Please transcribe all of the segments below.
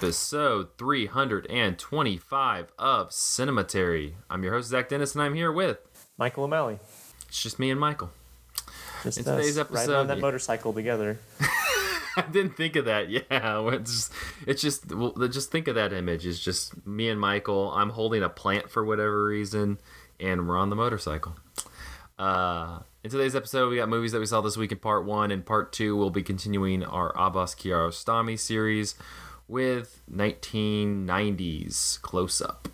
episode 325 of Cinematary. I'm your host, Zach Dennis, and I'm here with Michael O'Malley. It's just me and Michael. Just in today's episode, riding on that motorcycle together. I didn't think of that. Yeah, just think of that image. It's just me and Michael. I'm holding a plant for whatever reason, and we're on the motorcycle. In today's episode, we got movies that we saw this week in part 1. In part 2, we'll be continuing our Abbas Kiarostami series with 1990s close-up.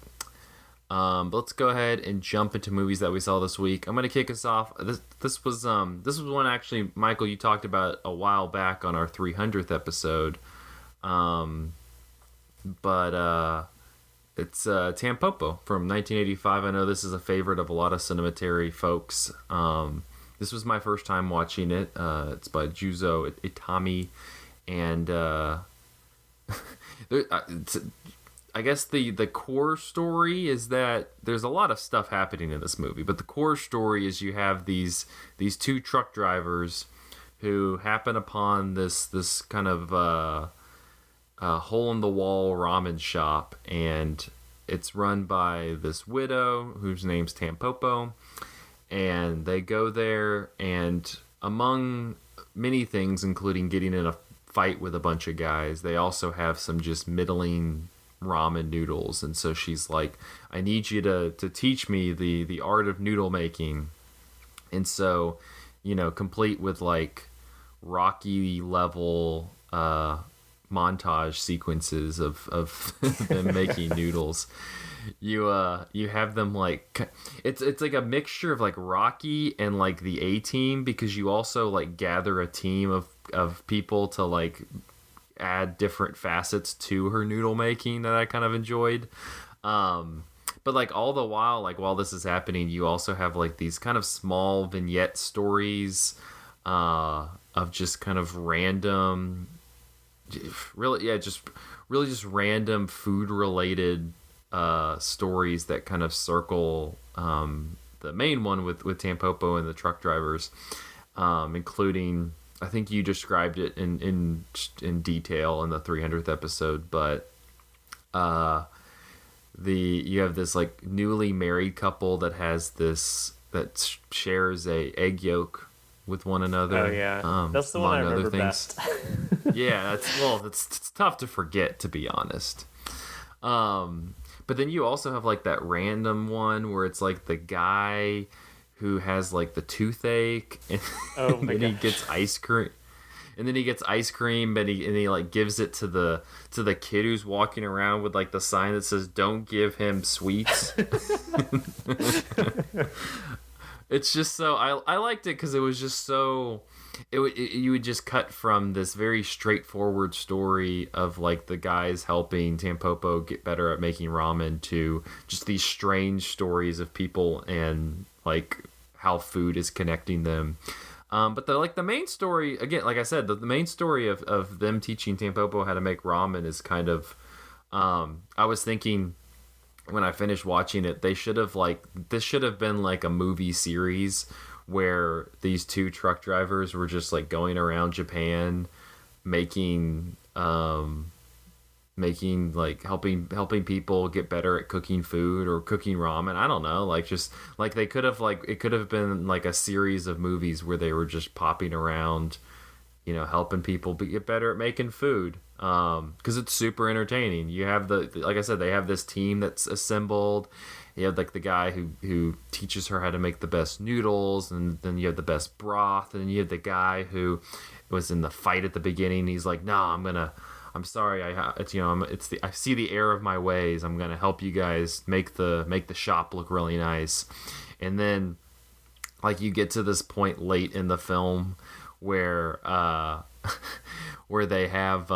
But let's go ahead and jump into movies that we saw this week. I'm going to kick us off. This was one actually, Michael, you talked about a while back on our 300th episode. It's Tampopo from 1985. I know this is a favorite of a lot of Cinematary folks. This was my first time watching it. It's by Juzo Itami, and I guess the core story is that there's a lot of stuff happening in this movie, but the core story is you have these two truck drivers who happen upon this kind of hole in the wall ramen shop, and it's run by this widow whose name's Tampopo, and they go there, and among many things, including getting in a fight with a bunch of guys, they also have some just middling ramen noodles. And so she's like, I need you to teach me the art of noodle making. And so, complete with like Rocky level montage sequences of them making noodles. You have them like, it's like a mixture of like Rocky and like the A-Team, because you also like gather a team of people to like add different facets to her noodle making that I kind of enjoyed. But like all the while, like while this is happening, you also have like these kind of small vignette stories of just kind of random, really just random food related stories that kind of circle the main one with Tampopo and the truck drivers, including, I think you described it in detail in the 300th episode, but you have this like newly married couple that shares a egg yolk with one another. Oh yeah, that's the one I remember best. Yeah, it's tough to forget, to be honest. But then you also have like that random one where it's like the guy who has like the toothache, and, then he gets ice cream. And then he gets ice cream, and he like gives it to the kid who's walking around with like the sign that says "Don't give him sweets." It's just so I liked it because it was just so you would just cut from this very straightforward story of like the guys helping Tampopo get better at making ramen to just these strange stories of people and like how food is connecting them. But the main story, again, like I said, the main story of them teaching Tampopo how to make ramen is kind of, I was thinking when I finished watching it, this should have been like a movie series where these two truck drivers were just like going around Japan making like helping people get better at cooking food or cooking ramen. I don't know, like just like they could have like, it could have been like a series of movies where they were just popping around, helping people get better at making food, because it's super entertaining. You have like I said, they have this team that's assembled. You have like the guy who teaches her how to make the best noodles, and then you have the best broth, and then you have the guy who was in the fight at the beginning. He's like, no, I'm sorry. I see the error of my ways. I'm gonna help you guys make the shop look really nice. And then, like, you get to this point late in the film where they have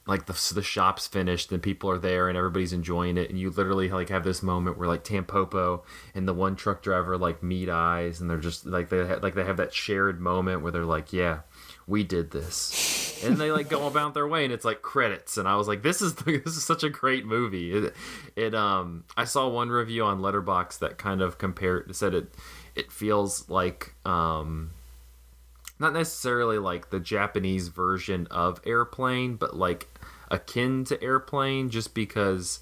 like the shop's finished and people are there and everybody's enjoying it, and you literally like have this moment where like Tampopo and the one truck driver like meet eyes, and they're just like they have that shared moment where they're like, yeah, we did this, and they like go about their way, and it's like credits. And I was like, this is such a great movie. I saw one review on Letterboxd that kind of said it feels like not necessarily like the Japanese version of Airplane, but like akin to Airplane, just because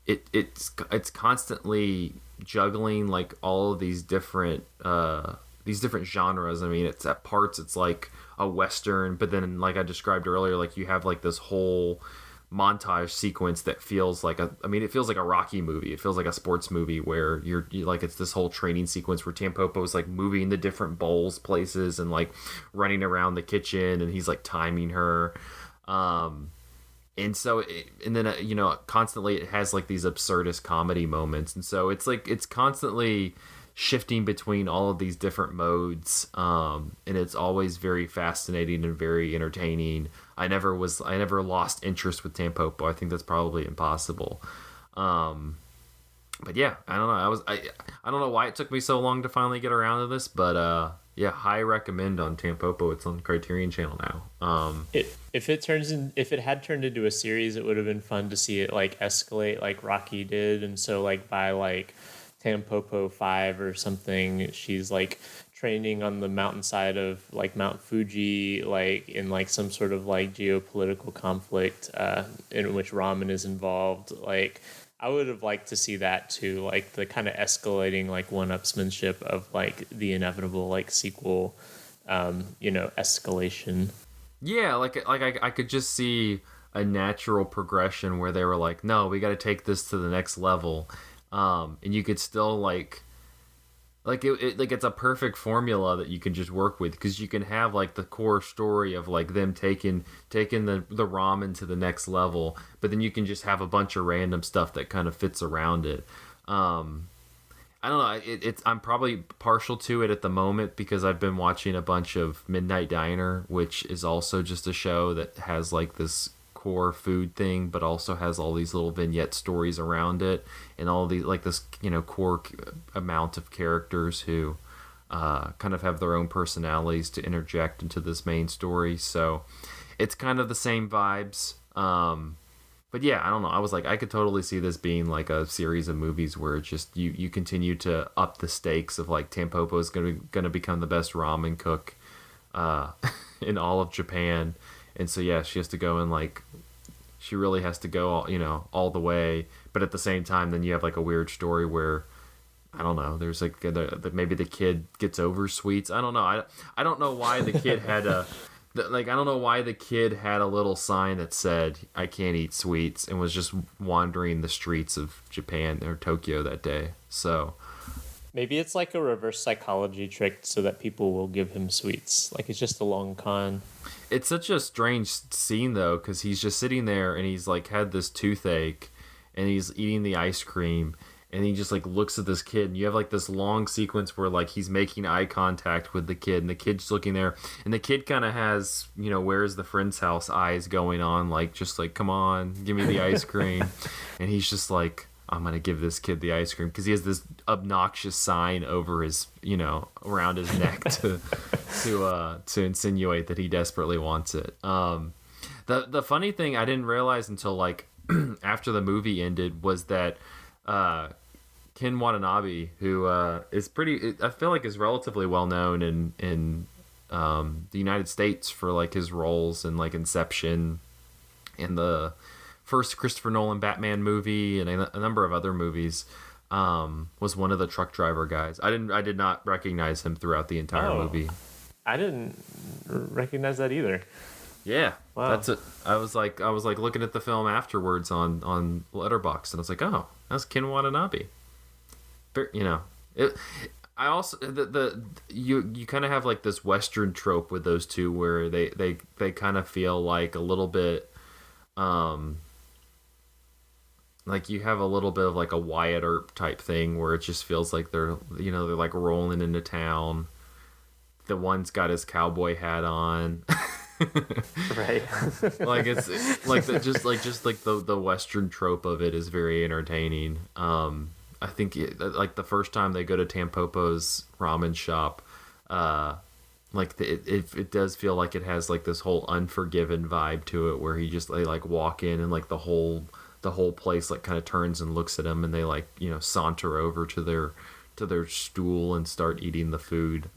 it's constantly juggling like all of these different genres. I mean, it's at parts it's like a Western, but then like I described earlier, like you have like this whole montage sequence that feels like it feels like a Rocky movie. It feels like a sports movie where you like, it's this whole training sequence where Tampopo is like moving the different bowls places and like running around the kitchen, and he's like timing her. And so, constantly it has like these absurdist comedy moments, and so it's like it's constantly shifting between all of these different modes, and it's always very fascinating and very entertaining. I never lost interest with Tampopo. I think that's probably impossible. But yeah, I don't know. I don't know why it took me so long to finally get around to this, but yeah, high recommend on Tampopo. It's on Criterion Channel now. If it had turned into a series, it would have been fun to see it like escalate like Rocky did, and so like by like Tampopo 5 or something, she's like training on the mountainside of like Mount Fuji, like in like some sort of like geopolitical conflict in which ramen is involved. Like I would have liked to see that too, like the kind of escalating like one-upsmanship of like the inevitable like sequel, escalation. Yeah, I could just see a natural progression where they were like, no, we got to take this to the next level. And you could still like it's a perfect formula that you can just work with, because you can have like the core story of like them taking the ramen to the next level, but then you can just have a bunch of random stuff that kind of fits around it. I don't know. I'm probably partial to it at the moment because I've been watching a bunch of Midnight Diner, which is also just a show that has like this core food thing, but also has all these little vignette stories around it, and all these like this core amount of characters who kind of have their own personalities to interject into this main story. So it's kind of the same vibes. But yeah, I don't know. I was like, I could totally see this being like a series of movies where it's just you continue to up the stakes of like Tampopo is gonna become the best ramen cook in all of Japan. And so yeah, she has to go and like, she really has to go all the way. But at the same time, then you have like a weird story where, I don't know, there's like maybe the kid gets over sweets. I don't know. I don't know why the kid had I don't know why the kid had a little sign that said I can't eat sweets, and was just wandering the streets of Japan or Tokyo that day. So maybe it's like a reverse psychology trick so that people will give him sweets. Like it's just a long con. It's such a strange scene though, because he's just sitting there and he's like had this toothache, and he's eating the ice cream, and he just like looks at this kid, and you have like this long sequence where like he's making eye contact with the kid, and the kid's looking there, and the kid kind of has where's the friend's house eyes going on, like just like, come on, give me the ice cream. And he's just like, I'm gonna give this kid the ice cream, because he has this obnoxious sign over his around his neck to insinuate that he desperately wants it. The funny thing I didn't realize until like after the movie ended was that Ken Watanabe, who I feel like is relatively well known in the United States for like his roles in like Inception and the first Christopher Nolan Batman movie and a number of other movies, was one of the truck driver guys. I did not recognize him throughout the entire movie. I didn't recognize that either. Yeah, wow. That's it. I was like looking at the film afterwards on Letterboxd, and I was like, oh, that's Ken Watanabe. I also you kind of have like this Western trope with those two, where they kind of feel like a little bit, like you have a little bit of like a Wyatt Earp type thing, where it just feels like they're like rolling into town. The one's got his cowboy hat on. Right. Like it's like the Western trope of it is very entertaining. I think like the first time they go to Tampopo's ramen shop, it does feel like it has like this whole Unforgiven vibe to it, where they like walk in, and like the whole place like kind of turns and looks at him, and they like saunter over to their stool and start eating the food.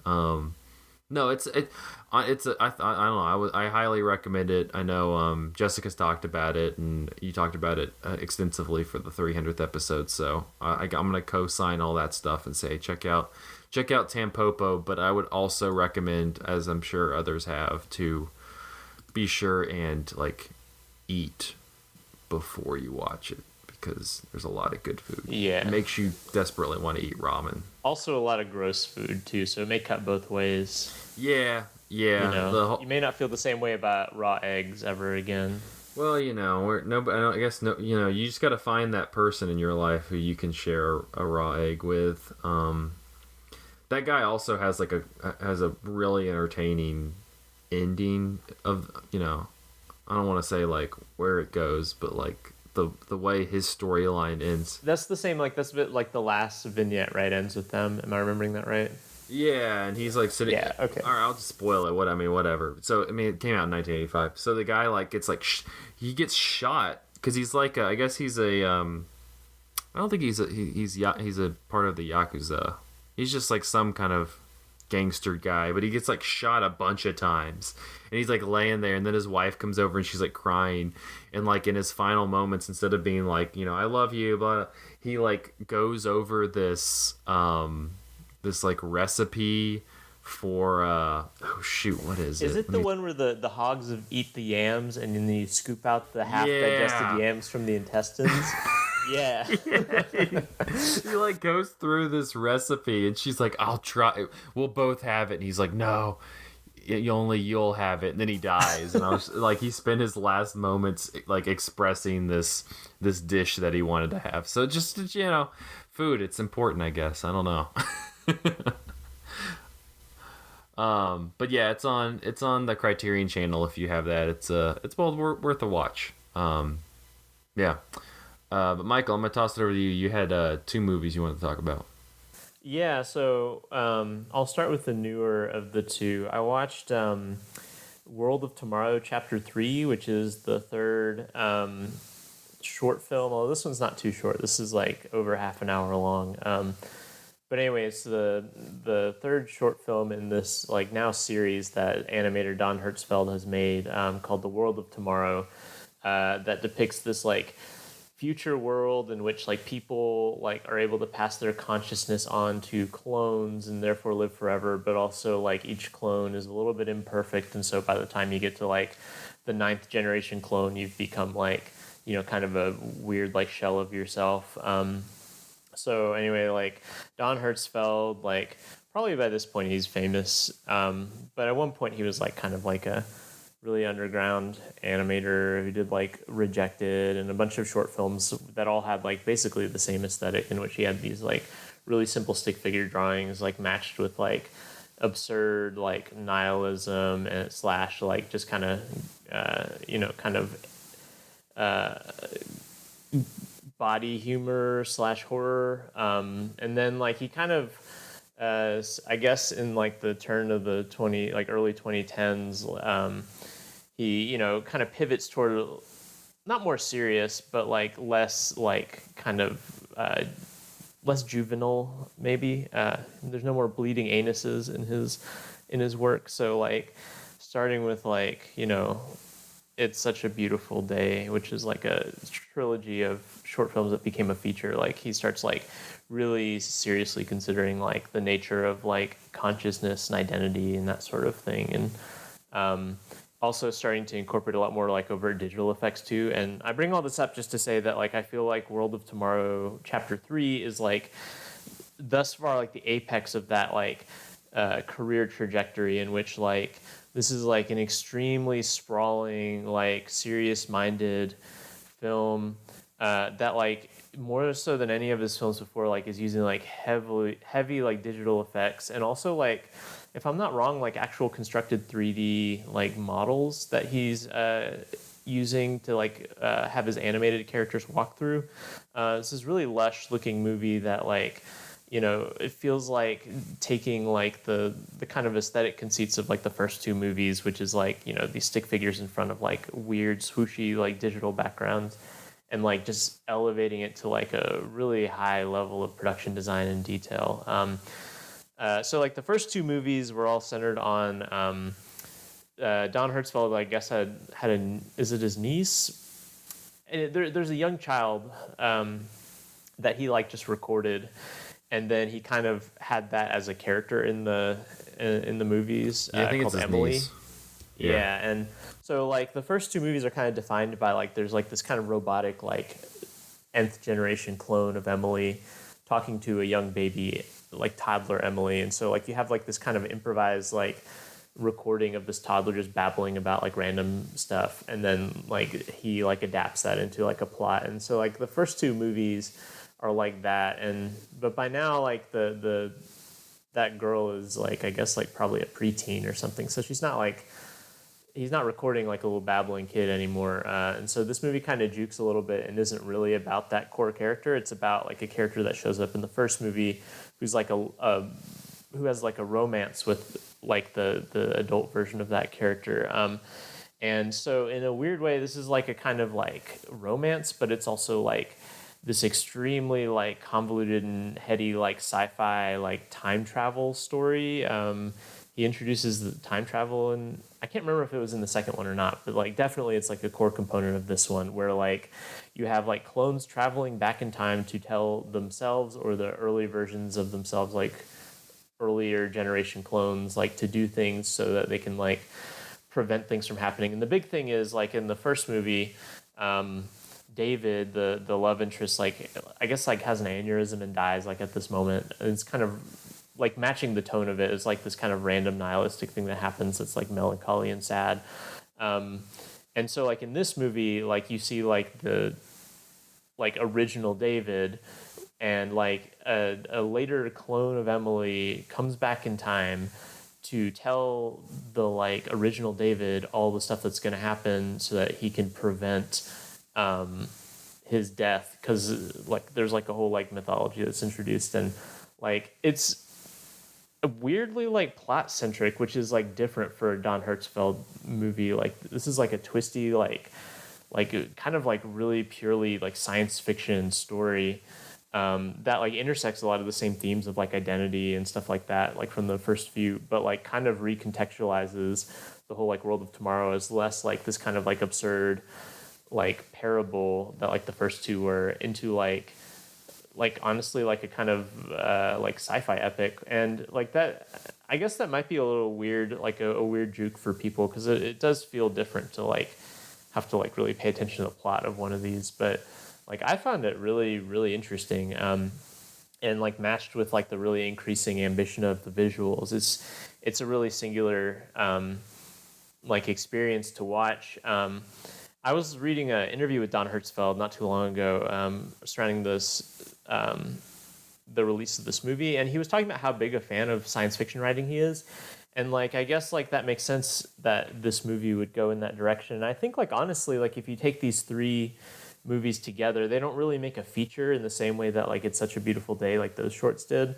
No, I don't know. I highly recommend it. I know Jessica's talked about it, and you talked about it extensively for the 300th episode. So I'm gonna co-sign all that stuff and say check out Tampopo. But I would also recommend, as I'm sure others have, to be sure and like eat before you watch it, because there's a lot of good food. Yeah. It makes you desperately want to eat ramen. Also, a lot of gross food too, so it may cut both ways. Yeah. You may not feel the same way about raw eggs ever again. Well, I guess no. You just got to find that person in your life who you can share a raw egg with. That guy also has has a really entertaining ending of I don't want to say like where it goes, but like the way his storyline ends. That's the same. Like that's a bit like the last vignette, right? Ends with them. Am I remembering that right? Yeah, and he's like sitting. Yeah. Okay. All right, I'll just spoil it. Whatever. So it came out in 1985. So the guy like gets like he gets shot because he's like I guess he's a I don't think he's a part of the Yakuza. He's just like some kind of gangster guy, but he gets like shot a bunch of times, and he's like laying there, and then his wife comes over and she's like crying, and like in his final moments, instead of being like I love you, but he like goes over this this like recipe for oh shoot, what is it? Is it the one where the hogs eat the yams and then you scoop out the half digested yams from the intestines? Yeah. He like goes through this recipe, and she's like, I'll try, we'll both have it, and he's like, no, you'll have it, and then he dies. And I was like, he spent his last moments like expressing this dish that he wanted to have. So just food, it's important, I guess. I don't know. But yeah, it's on the Criterion channel if you have that. It's well worth a watch. Yeah. But Michael, I'm gonna toss it over to you. You had 2 movies you wanted to talk about. Yeah, so I'll start with the newer of the 2. I watched World of Tomorrow Chapter 3, which is the third short film. Well, this one's not too short. This is like over half an hour long. But anyway, it's the third short film in this like now series that animator Don Hertzfeld has made called The World of Tomorrow, that depicts this like future world in which like people like are able to pass their consciousness on to clones and therefore live forever, but also like each clone is a little bit imperfect, and so by the time you get to like the 9th generation clone, you've become like kind of a weird like shell of yourself. So anyway, like Don Hertzfeld, like probably by this point he's famous, but at one point he was like kind of like a really underground animator who did like Rejected and a bunch of short films that all had like basically the same aesthetic, in which he had these like really simple stick figure drawings like matched with like absurd like nihilism and slash like just kind of body humor slash horror, and then like he kind of I guess in like the turn of the early 2010s, he kind of pivots toward not more serious but like less like kind of less juvenile maybe. There's no more bleeding anuses in his work, so like starting with like It's Such a Beautiful Day, which is like a trilogy of short films that became a feature. Like he starts like really seriously considering like the nature of like consciousness and identity and that sort of thing, and also starting to incorporate a lot more like overt digital effects too. And I bring all this up just to say that like I feel like World of Tomorrow Chapter 3 is like thus far like the apex of that like career trajectory, in which like this is like an extremely sprawling, like serious-minded film that like more so than any of his films before like is using like heavy like digital effects, and also like, if I'm not wrong, like actual constructed 3D like models that he's using to like have his animated characters walk through. This is really lush looking movie that like it feels like taking like the kind of aesthetic conceits of like the first 2 movies, which is like these stick figures in front of like weird swooshy like digital backgrounds, and like just elevating it to like a really high level of production design and detail. So like the first two movies were all centered on Don Hertzfeld. I guess had is it his niece? And there's a young child that he like just recorded, and then he kind of had that as a character in the movies Yeah, I think it's called his Emily. niece. Yeah, and so like the first two movies are kind of defined by like there's like this kind of robotic like nth generation clone of Emily talking to a young baby like toddler Emily, and so like you have like this kind of improvised like recording of this toddler just babbling about like random stuff, and then like he like adapts that into like a plot. And so like the first two movies are like that, and but by now like the that girl is like I guess like probably a preteen or something, so she's not like he's not recording like a little babbling kid anymore. And so this movie kind of jukes a little bit and isn't really about that core character. It's about like a character that shows up in the first movie who's like who has like a romance with like the adult version of that character. And so in a weird way, this is like a kind of like romance, but it's also like this extremely like convoluted and heady like sci-fi like time travel story. He introduces the time travel, and I can't remember if it was in the second one or not, but like definitely it's like a core component of this one where like you have like clones traveling back in time to tell themselves or the early versions of themselves, like earlier generation clones, like to do things so that they can like prevent things from happening. And the big thing is like in the first movie, David, the love interest, like I guess like has an aneurysm and dies like at this moment. And it's kind of like matching the tone of it is like this kind of random nihilistic thing that happens that's like melancholy and sad. And so like in this movie, like you see like the like original David, and like a later clone of Emily comes back in time to tell the like original David all the stuff that's going to happen so that he can prevent his death, because like there's like a whole like mythology that's introduced, and like it's weirdly like plot centric, which is like different for a Don Hertzfeld movie. Like this is like a twisty like kind of like really purely like science fiction story that like intersects a lot of the same themes of like identity and stuff like that, like from the first few, but like kind of recontextualizes the whole like world of tomorrow as less like this kind of like absurd like parable that like the first two were, into like honestly like a kind of like sci-fi epic. And like that, I guess that might be a little weird, like a weird juke for people, because it does feel different to like have to like really pay attention to the plot of one of these. But like I found it really really interesting, and like matched with like the really increasing ambition of the visuals, it's a really singular like experience to watch. I was reading an interview with Don Hertzfeld not too long ago surrounding this the release of this movie, and he was talking about how big a fan of science fiction writing he is. And like I guess like that makes sense that this movie would go in that direction. And I think like honestly, like if you take these three movies together, they don't really make a feature in the same way that like It's Such a Beautiful Day like those shorts did.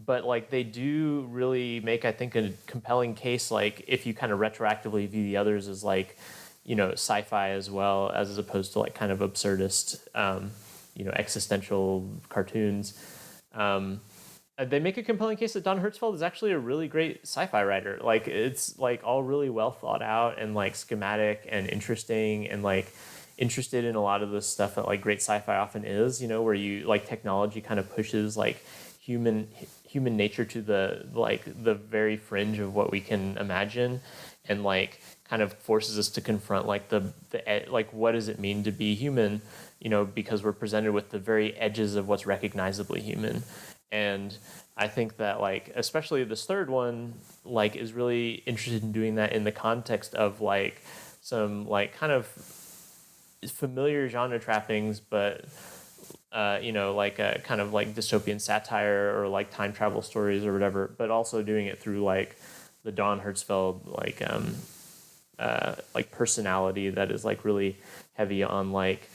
But like they do really make, I think, a compelling case, like if you kind of retroactively view the others as like, you know, sci-fi as well, as opposed to like kind of absurdist you know, existential cartoons. They make a compelling case that Don Hertzfeld is actually a really great sci-fi writer. Like it's like all really well thought out and like schematic and interesting, and like interested in a lot of the stuff that like great sci-fi often is, you know, where you like technology kind of pushes like human nature to the like the very fringe of what we can imagine, and like kind of forces us to confront like the like what does it mean to be human, you know, because we're presented with the very edges of what's recognizably human. And I think that like especially this third one like is really interested in doing that in the context of like some like kind of familiar genre trappings, but you know, like a kind of like dystopian satire or like time travel stories or whatever, but also doing it through like the Don Hertzfeld like personality that is like really heavy on like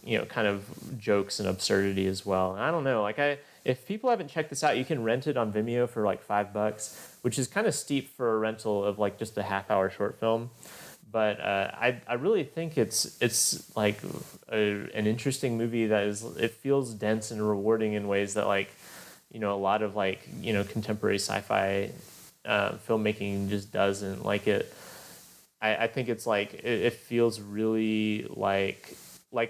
you know, kind of jokes and absurdity as well. And I don't know, like if people haven't checked this out, you can rent it on Vimeo for like $5, which is kind of steep for a rental of like just a half-hour short film. But I really think it's like an interesting movie that is, it feels dense and rewarding in ways that like, a lot of like contemporary sci-fi filmmaking just doesn't like it. I think it's like it feels really like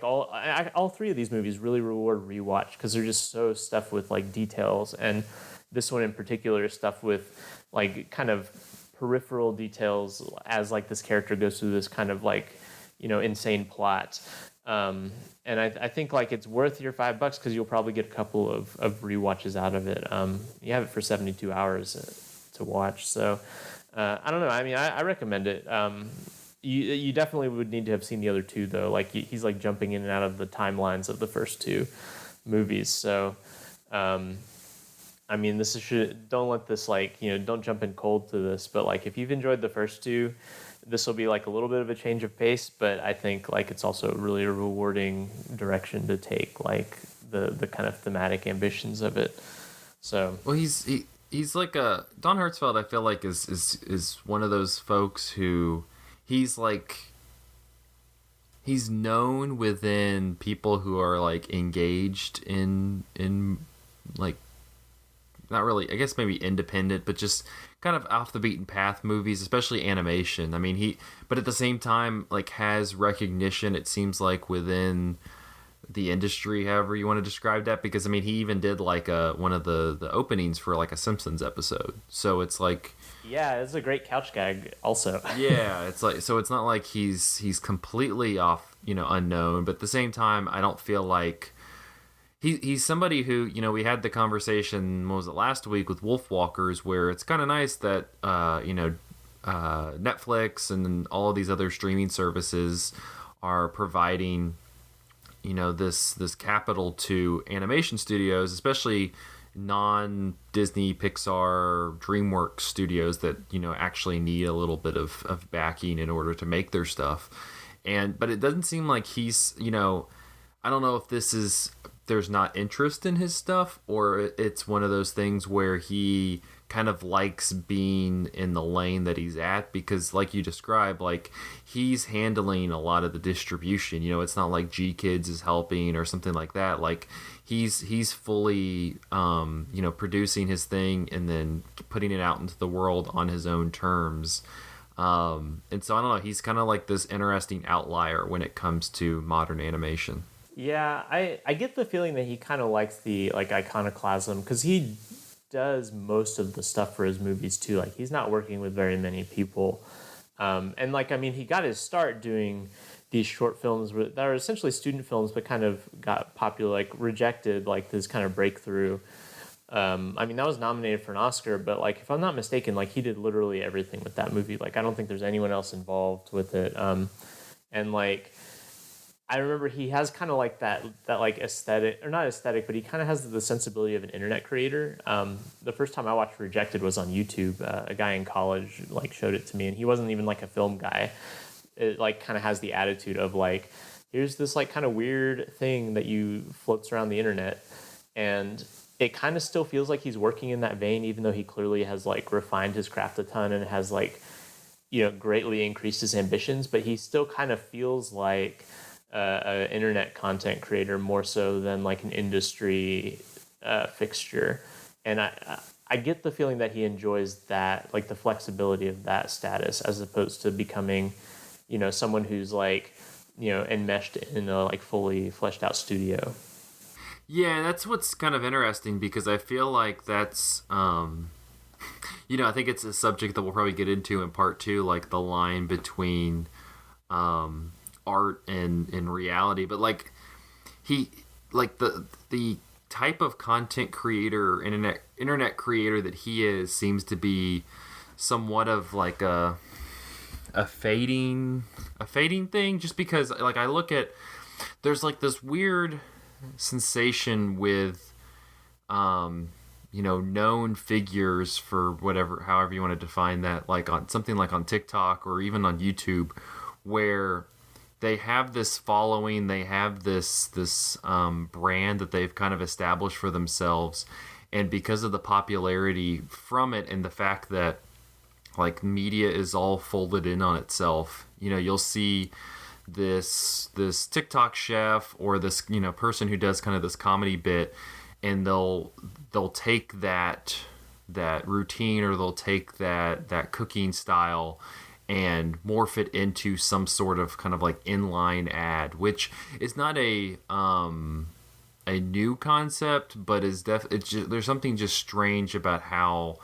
all three of these movies really reward rewatch because they're just so stuffed with like details, and this one in particular is stuffed with like kind of peripheral details as like this character goes through this kind of like insane plot. And I think like it's worth your $5 because you'll probably get a couple of rewatches out of it. You have it for 72 hours to watch, so I don't know. I mean, I recommend it. You definitely would need to have seen the other two though. Like he's like jumping in and out of the timelines of the first two movies. So, I mean, don't let this like don't jump in cold to this. But like if you've enjoyed the first two, this will be like a little bit of a change of pace. But I think like it's also really a rewarding direction to take, like the kind of thematic ambitions of it. So well, he's like a Don Hertzfeld. I feel like is one of those folks who he's known within people who are like engaged in like not really, I guess maybe independent, but just kind of off the beaten path movies, especially animation. I mean, but at the same time like has recognition, it seems like, within the industry, however you want to describe that, because I mean he even did like one of the openings for like a Simpsons episode, so it's like yeah, it's a great couch gag also. yeah, it's like, so it's not like he's completely off unknown, but at the same time I don't feel like he's somebody who we had the conversation, what was it, last week with Wolfwalkers, where it's kind of nice that Netflix and all of these other streaming services are providing this capital to animation studios, especially non-Disney, Pixar, DreamWorks studios that actually need a little bit of backing in order to make their stuff. But it doesn't seem like he's I don't know if there's not interest in his stuff, or it's one of those things where he kind of likes being in the lane that he's at, because like you described, like he's handling a lot of the distribution. It's not like G Kids is helping or something like that. Like he's fully producing his thing and then putting it out into the world on his own terms. And so I don't know, he's kind of like this interesting outlier when it comes to modern animation. Yeah, I get the feeling that he kind of likes the like iconoclasm, because he does most of the stuff for his movies too. Like he's not working with very many people, and like I mean he got his start doing these short films that are essentially student films, but kind of got popular, like Rejected, like this kind of breakthrough. I mean that was nominated for an Oscar, but like if I'm not mistaken, like he did literally everything with that movie. Like I don't think there's anyone else involved with it, and like I remember he has kind of like that like aesthetic, or not aesthetic, but he kind of has the sensibility of an internet creator. The first time I watched Rejected was on YouTube. A guy in college like showed it to me, and he wasn't even like a film guy. It like kind of has the attitude of like, here's this like kind of weird thing that you floats around the internet, and it kind of still feels like he's working in that vein, even though he clearly has like refined his craft a ton and has like greatly increased his ambitions, but he still kind of feels like an internet content creator more so than like an industry fixture. And I get the feeling that he enjoys that, like the flexibility of that status, as opposed to becoming someone who's like enmeshed in a like fully fleshed out studio. Yeah, that's what's kind of interesting, because I feel like that's I think it's a subject that we'll probably get into in part 2, like the line between art and reality. But like he, like the type of content creator, internet creator that he is, seems to be somewhat of like a fading thing, just because like I look at, there's like this weird sensation with known figures, for however you want to define that, like on something like on TikTok or even on YouTube, where they have this following, they have this brand that they've kind of established for themselves, and because of the popularity from it and the fact that like media is all folded in on itself, you'll see this TikTok chef or this person who does kind of this comedy bit, and they'll take that routine, or they'll take that cooking style and morph it into some sort of kind of like inline ad, which is not a new concept, but it's just, there's something just strange about how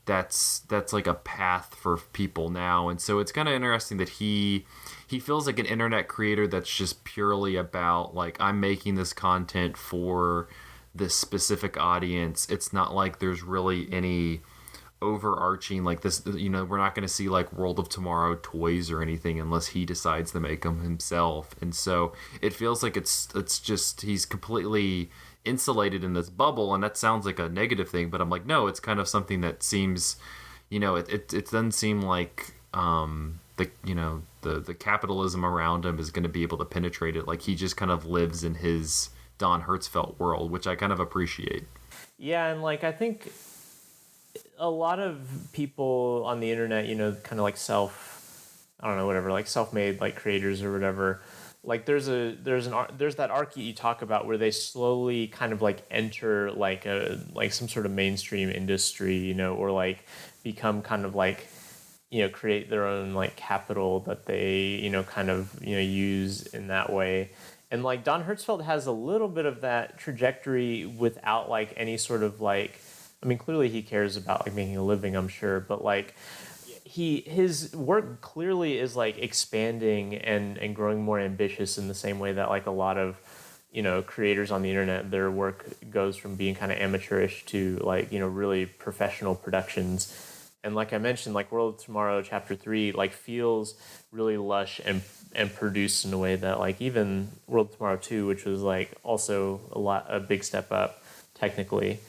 that's like a path for people now. And so it's kind of interesting that he feels like an internet creator that's just purely about like, I'm making this content for this specific audience. It's not like there's really any overarching like this, you know, we're not going to see like World of Tomorrow toys or anything unless he decides to make them himself. And so it feels like it's just, he's completely insulated in this bubble, and that sounds like a negative thing, but I'm like, no, it's kind of something that seems, you know, it doesn't seem like the, you know, the capitalism around him is going to be able to penetrate it. Like, he just kind of lives in his Don Hertzfeld world, which I kind of appreciate. Yeah, and like I think a lot of people on the internet, you know, kind of like self-made like creators or whatever. Like there's that arc that you talk about where they slowly kind of like enter like some sort of mainstream industry, you know, or like become kind of like, you know, create their own like capital that they, you know, kind of, you know, use in that way. And like Don Hertzfeld has a little bit of that trajectory without like any sort of like, I mean, clearly he cares about like making a living, I'm sure, but like his work clearly is like expanding and growing more ambitious in the same way that like a lot of, you know, creators on the internet, their work goes from being kind of amateurish to like, you know, really professional productions. And like I mentioned, like World of Tomorrow Chapter 3 like feels really lush and produced in a way that like even World of Tomorrow 2, which was like also a big step up technically,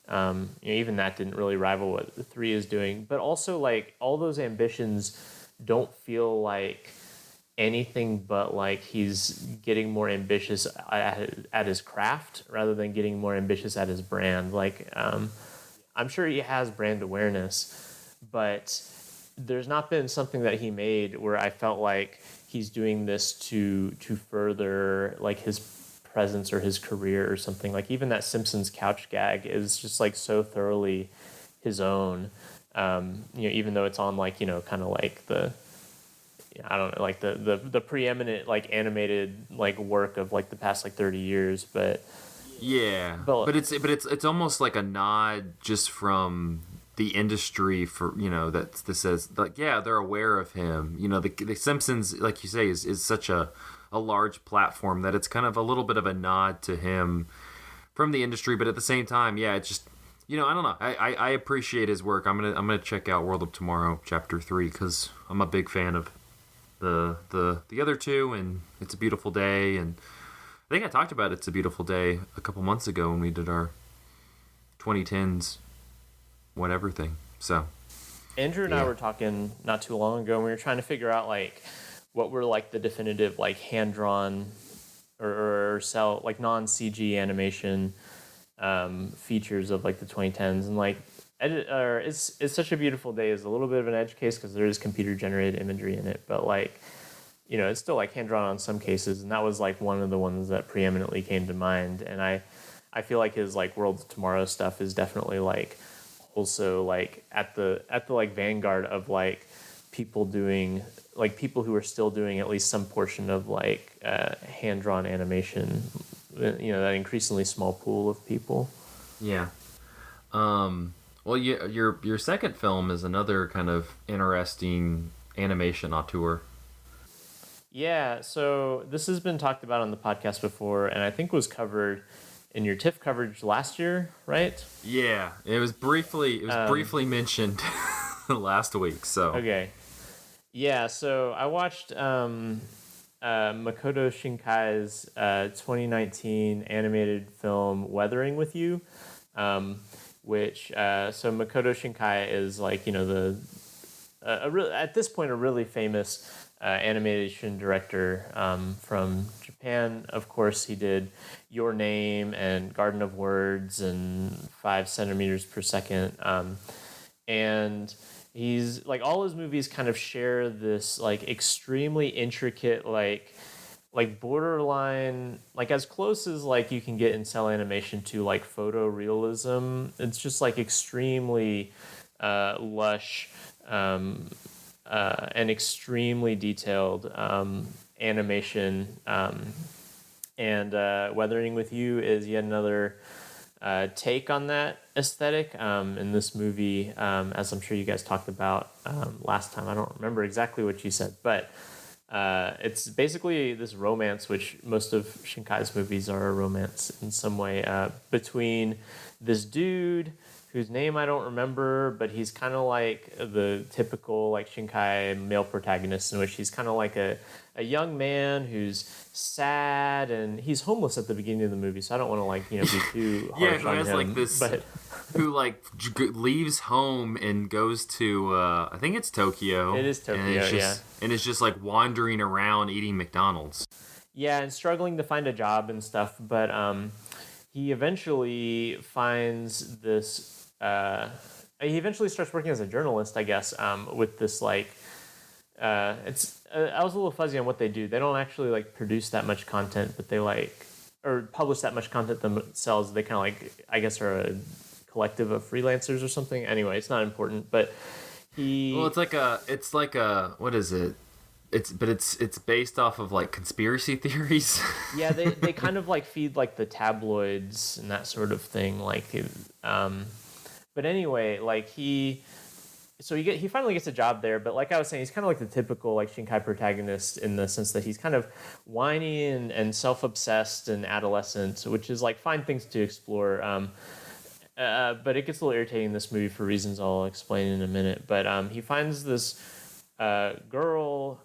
you know, even that didn't really rival what the 3 is doing. But also like all those ambitions don't feel like anything but like he's getting more ambitious at his craft rather than getting more ambitious at his brand. Like I'm sure he has brand awareness, but there's not been something that he made where I felt like he's doing this to further like his presence or his career or something. Like even that Simpsons couch gag is just like so thoroughly his own. You know, even though it's on like, you know, kind of like the, I don't know, like the preeminent like animated like work of like the past like 30 years, but but it's almost like a nod just from the industry for, you know, that says like, yeah, they're aware of him. You know, the Simpsons, like you say, is such a large platform that it's kind of a little bit of a nod to him from the industry, but at the same time, yeah, it's just, you know, I don't know. I appreciate his work. I'm gonna check out World of Tomorrow Chapter 3 because I'm a big fan of the other two, and It's a Beautiful Day, and I think I talked about It's a Beautiful Day a couple months ago when we did our 2010s whatever thing. So Andrew and I were talking not too long ago, and we were trying to figure out like what were like the definitive like hand drawn or cell like non CG animation features of like the 2010s, and like it's Such a Beautiful Day is a little bit of an edge case because there is computer generated imagery in it, but like, you know, it's still like hand drawn on some cases, and that was like one of the ones that preeminently came to mind. And I feel like his like World of Tomorrow stuff is definitely like also like at the like vanguard of like people who are still doing at least some portion of like hand drawn animation, you know, that increasingly small pool of people. Yeah. Well, your second film is another kind of interesting animation auteur. Yeah, so this has been talked about on the podcast before, and I think was covered in your TIFF coverage last year, right? Yeah, it was briefly mentioned last week. So okay, yeah. So I watched Makoto Shinkai's 2019 animated film "Weathering with You," which so Makoto Shinkai is like, you know, at this point a really famous animation director from Japan. Of course, he did Your Name and Garden of Words and 5 centimeters per second. And he's like, all his movies kind of share this like extremely intricate like like borderline, like as close as like you can get in cell animation to like photorealism. It's just like extremely lush and extremely detailed animation. And Weathering with You is yet another take on that aesthetic. In this movie, as I'm sure you guys talked about last time. I don't remember exactly what you said, but it's basically this romance, which most of Shinkai's movies are a romance in some way, between this dude whose name I don't remember, but he's kind of like the typical like Shinkai male protagonist, in which he's kind of like a young man who's sad, and he's homeless at the beginning of the movie, so I don't want to like be too harsh who on has him. like this, but who like leaves home and goes to I think it's Tokyo. It is Tokyo, and it's just, yeah. and it's just like wandering around eating McDonald's. Yeah, and struggling to find a job and stuff, but he eventually finds this. He eventually starts working as a journalist, I guess, with this like. It's I was a little fuzzy on what they do. They don't actually like produce that much content, but they like or publish that much content themselves. They kind of like I guess are a collective of freelancers or something. Anyway, it's not important, but he. Well, it's like a what is it? It's based off of like conspiracy theories. Yeah, they kind of like feed like the tabloids and that sort of thing. Like, but anyway, like he finally gets a job there. But like I was saying, he's kind of like the typical like Shinkai protagonist in the sense that he's kind of whiny and self-obsessed and adolescent, which is like fine things to explore. But it gets a little irritating in this movie for reasons I'll explain in a minute. But he finds this girl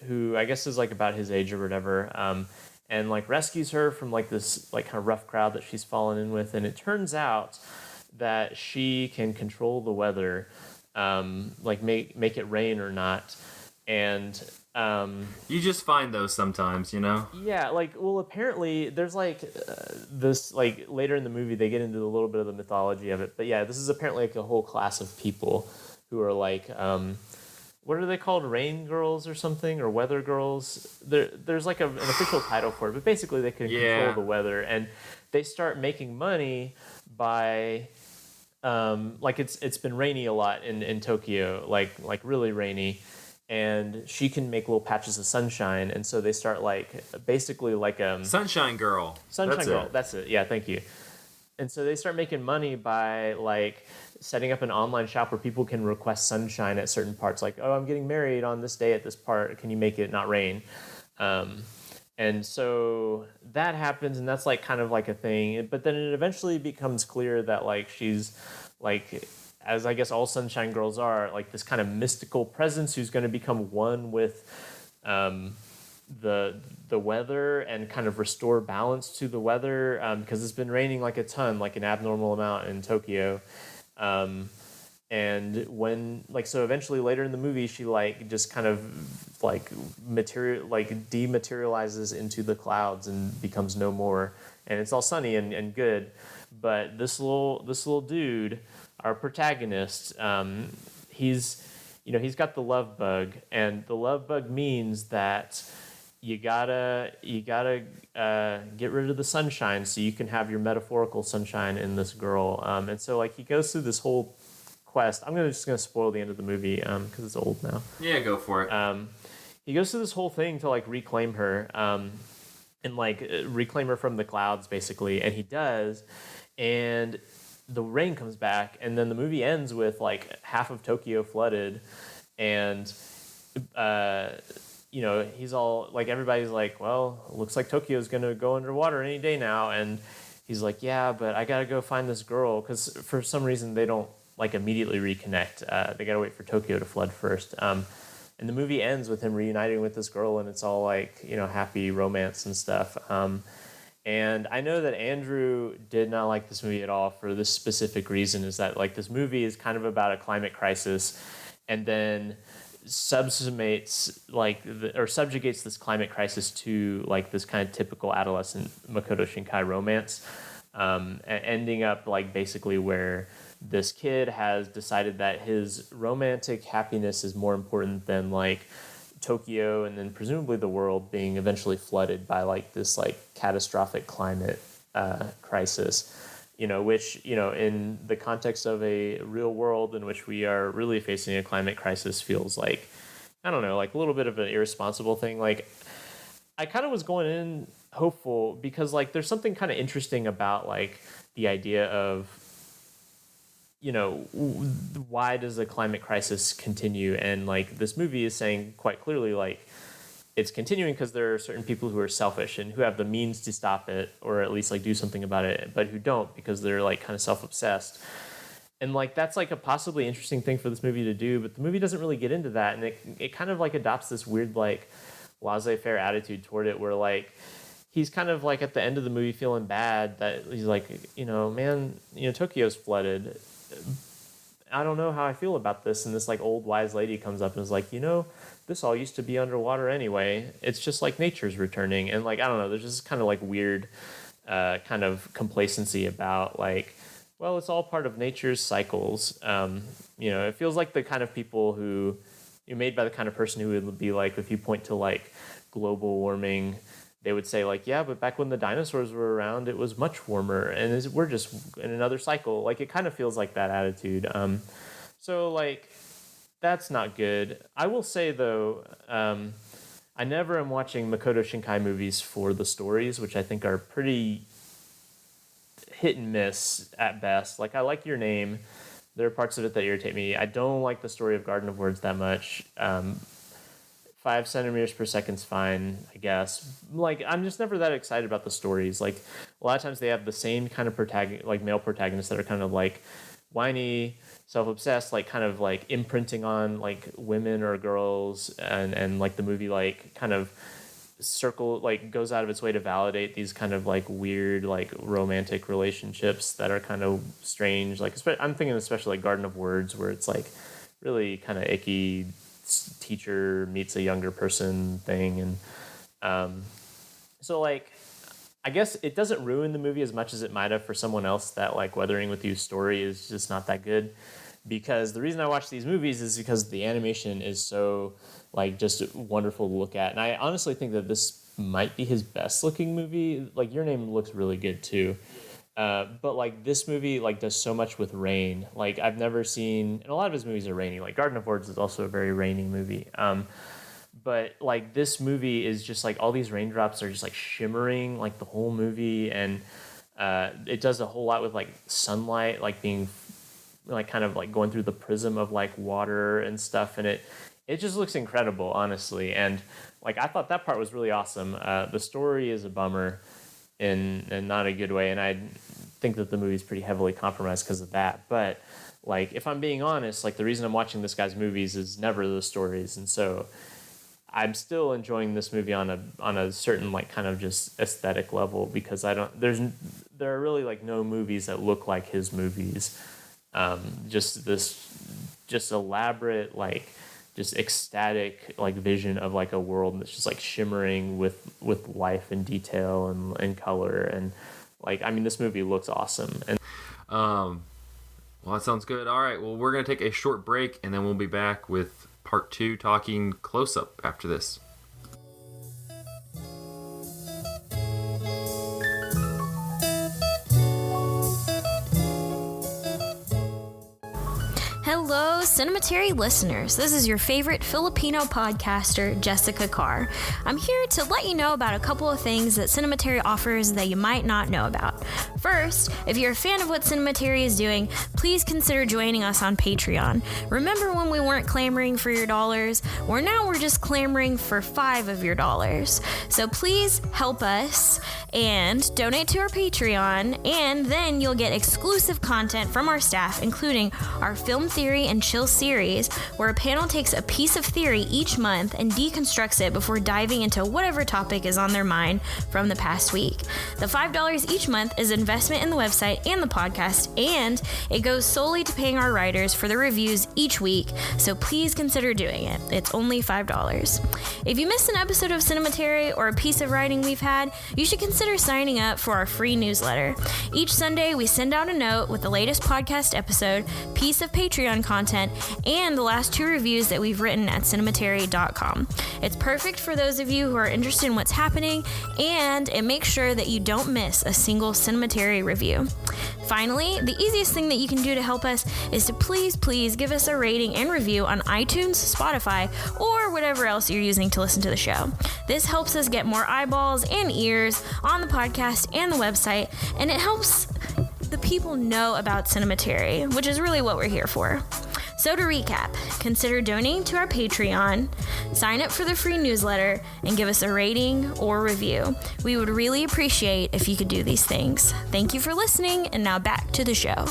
who I guess is like about his age or whatever, and like rescues her from like this like kind of rough crowd that she's fallen in with, and it turns out that she can control the weather, like make it rain or not, and you just find those sometimes, Yeah, like well, apparently there's like this like later in the movie they get into a little bit of the mythology of it, but yeah, this is apparently like a whole class of people who are like. What are they called? Rain girls or something, or weather girls? There's like an official title for it, but basically they can control the weather, and they start making money by, like it's been rainy a lot in Tokyo, like really rainy, and she can make little patches of sunshine, and so they start like basically like Sunshine Girl. That's it. Yeah, thank you. And so they start making money by like setting up an online shop where people can request sunshine at certain parts. Like, oh, I'm getting married on this day at this part. Can you make it not rain? And so that happens, and that's like kind of like a thing. But then it eventually becomes clear that like she's like, as I guess all sunshine girls are, like this kind of mystical presence who's going to become one with the weather and kind of restore balance to the weather, because it's been raining like a ton, like an abnormal amount in Tokyo. And when like so eventually later in the movie she like just kind of like dematerializes into the clouds and becomes no more, and it's all sunny and good. But this little dude, our protagonist, he's got the love bug, and the love bug means that you gotta get rid of the sunshine so you can have your metaphorical sunshine in this girl. And so like he goes through this whole quest. I'm just gonna spoil the end of the movie because it's old now. Yeah, go for it. He goes through this whole thing to like reclaim her, and like reclaim her from the clouds basically, and he does, and the rain comes back, and then the movie ends with like half of Tokyo flooded, and he's all like, everybody's like, well, it looks like Tokyo's gonna go underwater any day now, and he's like, yeah, but I gotta go find this girl, because for some reason they don't like immediately reconnect. They gotta wait for Tokyo to flood first. And the movie ends with him reuniting with this girl, and it's all like happy romance and stuff. And I know that Andrew did not like this movie at all for this specific reason, is that like this movie is kind of about a climate crisis, and then subjugates this climate crisis to like this kind of typical adolescent Makoto Shinkai romance, ending up like basically where this kid has decided that his romantic happiness is more important than like Tokyo and then presumably the world being eventually flooded by like this like catastrophic climate crisis, which, in the context of a real world in which we are really facing a climate crisis feels like, I don't know, like a little bit of an irresponsible thing. Like, I kind of was going in hopeful because like there's something kind of interesting about like the idea of, why does the climate crisis continue? And like this movie is saying quite clearly, like it's continuing because there are certain people who are selfish and who have the means to stop it or at least like do something about it, but who don't because they're like kind of self-obsessed. And like that's like a possibly interesting thing for this movie to do, but the movie doesn't really get into that, and it kind of like adopts this weird like laissez-faire attitude toward it where like he's kind of like at the end of the movie feeling bad that he's like, man, Tokyo's flooded. I don't know how I feel about this. And this like old wise lady comes up and is like, this all used to be underwater anyway. It's just like nature's returning. And like, I don't know, there's just kind of like weird kind of complacency about like, well, it's all part of nature's cycles. It feels like the kind of people who you're made by the kind of person who would be like, if you point to like global warming, they would say like, yeah, but back when the dinosaurs were around, it was much warmer, and we're just in another cycle. Like it kind of feels like that attitude. So like that's not good. I will say though, I never am watching Makoto Shinkai movies for the stories, which I think are pretty hit and miss at best. Like I like Your Name. There are parts of it that irritate me. I don't like the story of Garden of Words that much. 5 centimeters per second's fine, I guess. Like, I'm just never that excited about the stories. Like, a lot of times they have the same kind of male protagonists that are kind of like whiny, self-obsessed, like kind of like imprinting on like women or girls, and like the movie like kind of goes out of its way to validate these kind of like weird like romantic relationships that are kind of strange. Like, I'm thinking especially like Garden of Words, where it's like really kind of icky teacher meets a younger person thing. And so like I guess it doesn't ruin the movie as much as it might have for someone else that like Weathering with You's story is just not that good, because the reason I watch these movies is because the animation is so like just wonderful to look at. And I honestly think that this might be his best looking movie. Like Your Name looks really good too. But like this movie like does so much with rain. Like I've never seen, and a lot of his movies are rainy. Like Garden of Words is also a very rainy movie. But like this movie is just like all these raindrops are just like shimmering like the whole movie, and it does a whole lot with like sunlight like being like kind of like going through the prism of like water and stuff, and it just looks incredible, honestly. And like I thought that part was really awesome. The story is a bummer in not a good way, and I think that the movie's pretty heavily compromised because of that. But like if I'm being honest, like the reason I'm watching this guy's movies is never the stories, and so I'm still enjoying this movie on a certain like kind of just aesthetic level, because there are really like no movies that look like his movies. Just elaborate like just ecstatic like vision of like a world that's just like shimmering with life and detail and color, and like I mean this movie looks awesome. And well, that sounds good. All right, well, we're gonna take a short break and then we'll be back with part 2 talking close up after this. Hello, Cinematary listeners. This is your favorite Filipino podcaster, Jessica Carr. I'm here to let you know about a couple of things that Cinematary offers that you might not know about. First, if you're a fan of what Cinematary is doing, please consider joining us on Patreon. Remember when we weren't clamoring for your dollars? Well, now we're just clamoring for 5 of your dollars. So please help us and donate to our Patreon, and then you'll get exclusive content from our staff, including our Film Theory and Chill series, where a panel takes a piece of theory each month and deconstructs it before diving into whatever topic is on their mind from the past week. The $5 each month is investment in the website and the podcast, and it goes solely to paying our writers for the reviews each week, so please consider doing it. It's only $5. If you missed an episode of Cinematary or a piece of writing we've had, you should consider consider signing up for our free newsletter. Each Sunday, we send out a note with the latest podcast episode, piece of Patreon content, and the last 2 reviews that we've written at cinematary.com. It's perfect for those of you who are interested in what's happening, and it makes sure that you don't miss a single Cinematary review. Finally, the easiest thing that you can do to help us is to please give us a rating and review on iTunes, Spotify, or whatever else you're using to listen to the show. This helps us get more eyeballs and ears on the podcast and the website, and it helps the people know about Cinematary, which is really what we're here for. So to recap, consider donating to our Patreon, sign up for the free newsletter, and give us a rating or review. We would really appreciate if you could do these things. Thank you for listening, and now back to the show.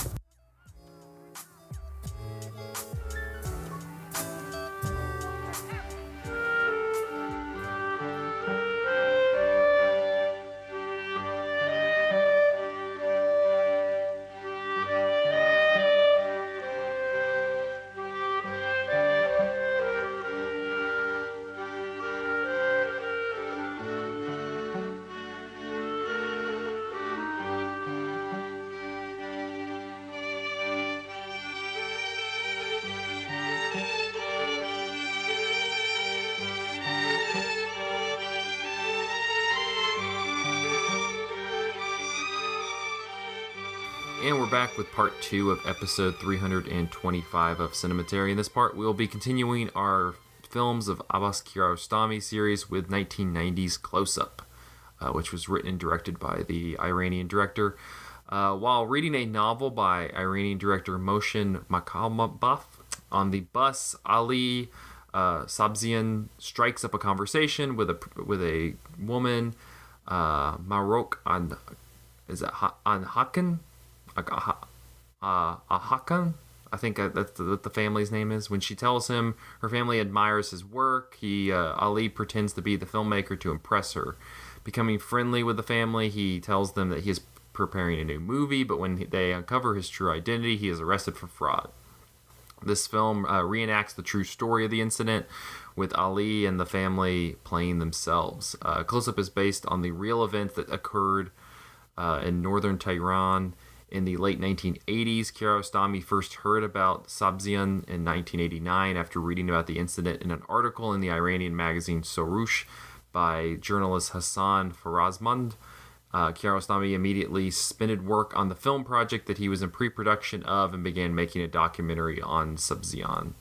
And we're back with part 2 of episode 325 of Cinematary. In this part, we'll be continuing our films of Abbas Kiarostami series with 1990's Close Up, which was written and directed by the Iranian director. While reading a novel by Iranian director Mohsen Makhmalbaf on the bus, Ali Sabzian strikes up a conversation with a woman, Marok on Hakan. Hakan, I think that's what the family's name is. When she tells him her family admires his work, Ali pretends to be the filmmaker to impress her. Becoming friendly with the family, he tells them that he is preparing a new movie, but when they uncover his true identity, he is arrested for fraud. This film reenacts the true story of the incident, with Ali and the family playing themselves. Close Up is based on the real events that occurred in northern Tehran in the late 1980s. Kiarostami first heard about Sabzian in 1989 after reading about the incident in an article in the Iranian magazine Soroush by journalist Hassan Farazmand. Kiarostami immediately suspended work on the film project that he was in pre-production of and began making a documentary on Sabzian.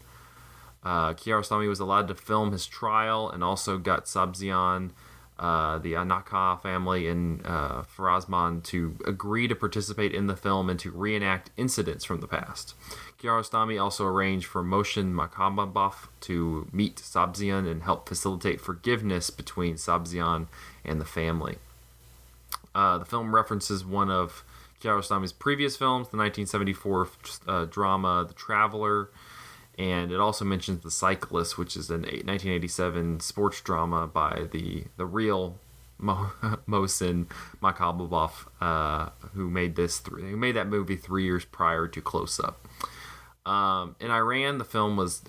Kiarostami was allowed to film his trial and also got Sabzian, the Anaka family, and Farazman to agree to participate in the film and to reenact incidents from the past. Kiarostami also arranged for Mohsen Makhmalbaf to meet Sabzian and help facilitate forgiveness between Sabzian and the family. The film references one of Kiarostami's previous films, the 1974 drama The Traveler, and it also mentions The Cyclist, which is an 1987 sports drama by the real Mohsen Makhmalbaf, who made that movie 3 years prior to Close Up. In Iran, the film was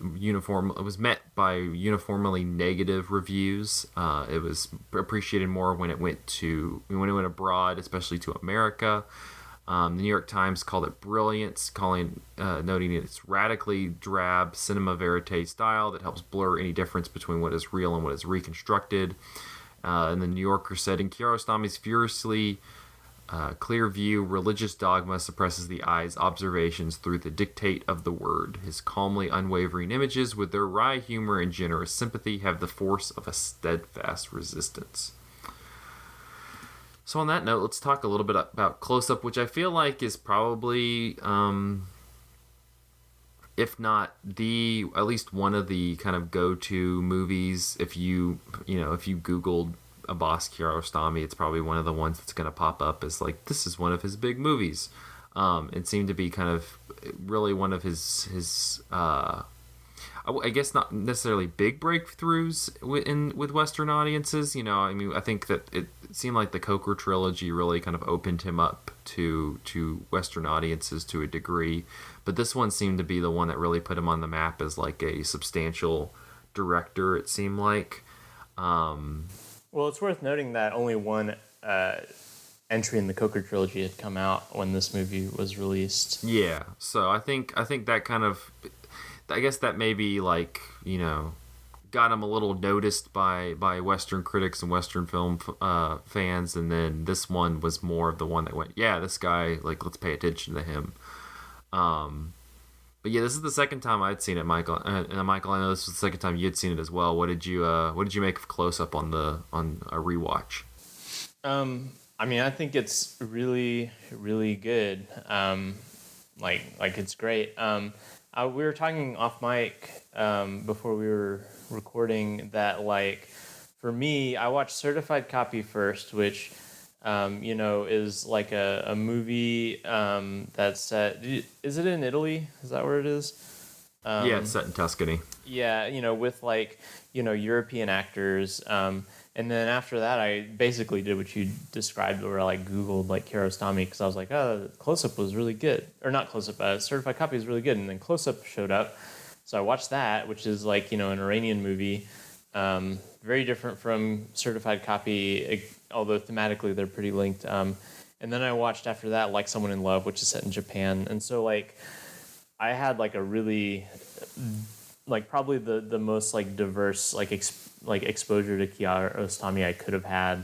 met by uniformly negative reviews. It was appreciated more when it went abroad, especially to America. The New York Times called it brilliant, noting its radically drab cinema verite style that helps blur any difference between what is real and what is reconstructed. And the New Yorker said, in Kiarostami's furiously clear view, religious dogma suppresses the eye's observations through the dictate of the word. His calmly unwavering images, with their wry humor and generous sympathy, have the force of a steadfast resistance. So on that note, let's talk a little bit about Close Up, which I feel like is probably, if not at least one of the kind of go-to movies. If you Googled Abbas Kiarostami, it's probably one of the ones that's going to pop up as like, this is one of his big movies. It seemed to be kind of really one of his I guess not necessarily big breakthroughs with Western audiences. I think that it seemed like the Coker trilogy really kind of opened him up to Western audiences to a degree. But this one seemed to be the one that really put him on the map as like a substantial director, it seemed like. Well, it's worth noting that only one entry in the Coker trilogy had come out when this movie was released. Yeah, so I think that kind of, I guess that maybe like, you know, got him a little noticed by Western critics and Western film fans, and then this one was more of the one that went, yeah, this guy, like, let's pay attention to him. But yeah, this is the second time I'd seen it, Michael. And Michael, I know this was the second time you'd seen it as well. What did you make of Close Up on a rewatch? I mean, I think it's really, really good. Like it's great. We were talking off mic before we were recording that, like, for me, I watched Certified Copy first, which, you know, is like a movie that's set. Is it in Italy? Is that where it is? Yeah, it's set in Tuscany. Yeah, you know, with like, you know, European actors. And then after that, I basically did what you described, where I like Googled like Kiarostami, because I was like, oh, Close Up was really good, or not Close Up, Certified Copy is really good, and then Close Up showed up, so I watched that, which is like, you know, an Iranian movie, very different from Certified Copy, although thematically they're pretty linked. And then I watched after that Like Someone in Love, which is set in Japan, and so like I had like a really like probably the most like diverse like exposure to Kiarostami I could have had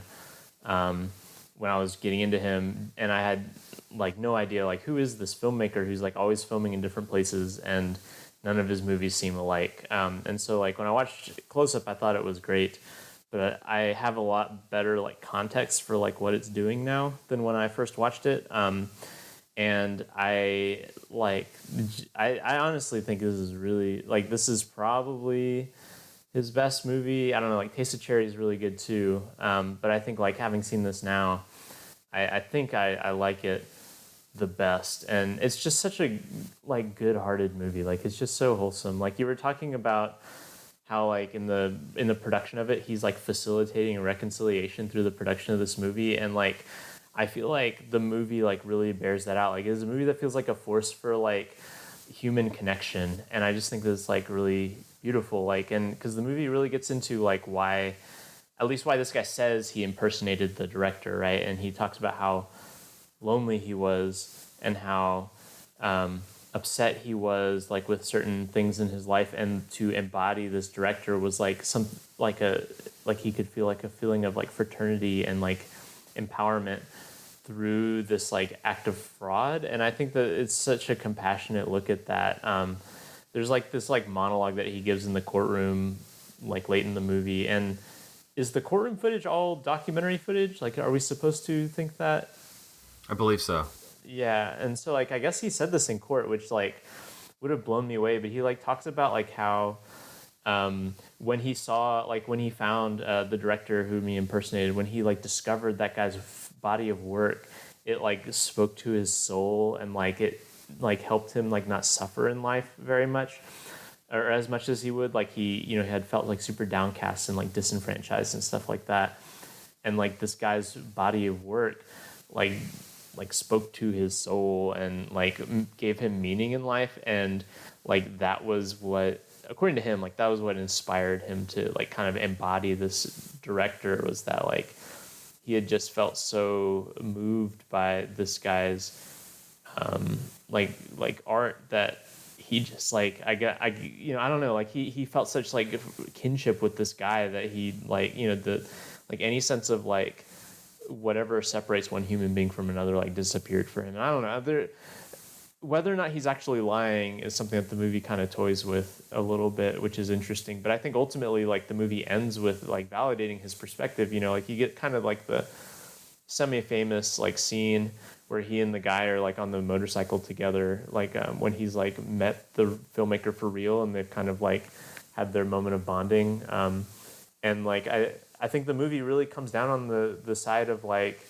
when I was getting into him, and I had like no idea like who is this filmmaker who's like always filming in different places, and none of his movies seem alike. And so like when I watched Close Up, I thought it was great, but I have a lot better like context for like what it's doing now than when I first watched it. And I honestly think this is really, like, this is probably his best movie. I don't know, like Taste of Cherry is really good too. But I think like having seen this now, I think I like it the best. And it's just such a like good-hearted movie. Like it's just so wholesome. Like you were talking about how like in the production of it, he's like facilitating a reconciliation through the production of this movie, and like I feel like the movie like really bears that out. Like it's a movie that feels like a force for like human connection, and I just think that's like really beautiful. Like, and because the movie really gets into like why this guy says he impersonated the director, right? And he talks about how lonely he was and how upset he was like with certain things in his life, and to embody this director was like he could feel like a feeling of like fraternity and like empowerment through this like act of fraud. And I think that it's such a compassionate look at that. There's like this like monologue that he gives in the courtroom like late in the movie, and is the courtroom footage all documentary footage? Like, are we supposed to think that? I believe so. Yeah. And so like I guess he said this in court, which like would have blown me away, but he like talks about like how when he found the director whom he impersonated, when he like discovered that guy's body of work, it like spoke to his soul, and like it like helped him like not suffer in life very much, or as much as he would. Like he, you know, he had felt like super downcast and like disenfranchised and stuff like that, and like this guy's body of work like spoke to his soul and like gave him meaning in life, and like that was what, according to him, like that was what inspired him to like kind of embody this director, was that like he had just felt so moved by this guy's like art that he just like I don't know, like he felt such like kinship with this guy that he like, you know, the like any sense of like whatever separates one human being from another like disappeared for him. And I don't know whether or not he's actually lying is something that the movie kind of toys with a little bit, which is interesting. But I think ultimately, like, the movie ends with like validating his perspective. You know, like you get kind of like the semi-famous like scene where he and the guy are like on the motorcycle together, like when he's like met the filmmaker for real, and they've kind of like had their moment of bonding. And like I think the movie really comes down on the side of like,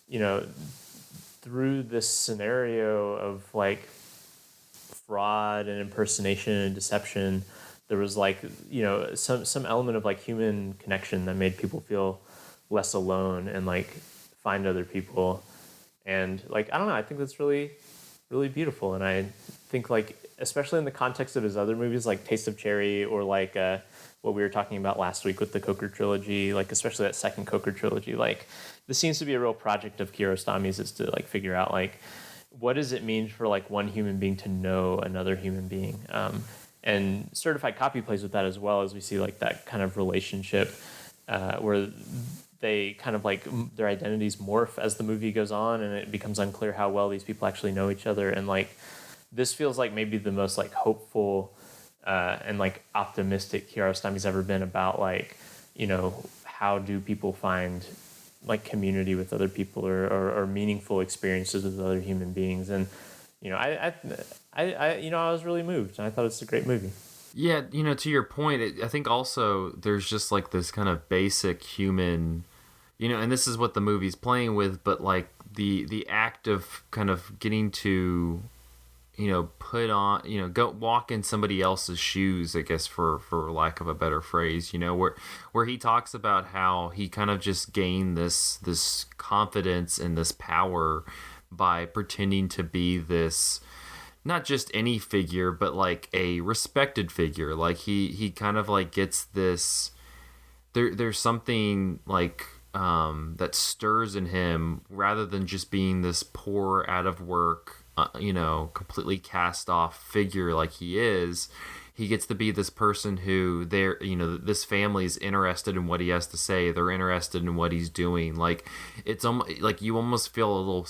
you know, through this scenario of like fraud and impersonation and deception, there was like, you know, some element of like human connection that made people feel less alone and like find other people. And like, I don't know, I think that's really, really beautiful. And I think like especially in the context of his other movies like Taste of Cherry or like what we were talking about last week with the Coker trilogy, like especially that second Coker trilogy, like this seems to be a real project of Kiarostami's, is to like figure out like what does it mean for like one human being to know another human being. And Certified Copy plays with that as well, as we see like that kind of relationship where they kind of like their identities morph as the movie goes on, and it becomes unclear how well these people actually know each other. And like this feels like maybe the most like hopeful and like optimistic Kiarostami's ever been about like, you know, how do people find like community with other people or meaningful experiences with other human beings. And you know, I was really moved, and I thought it's a great movie. Yeah, you know, to your point, I think also there's just like this kind of basic human, you know, and this is what the movie's playing with, but like the act of kind of getting to, you know, put on, you know, go walk in somebody else's shoes, I guess, for lack of a better phrase, you know, where he talks about how he kind of just gained this confidence and this power by pretending to be this, not just any figure, but like a respected figure. Like he kind of like gets this, there's something like that stirs in him, rather than just being this poor, out of work, you know, completely cast off figure like he is. He gets to be this person who they're, you know, this family's interested in what he has to say. They're interested in what he's doing. Like it's almost like you almost feel a little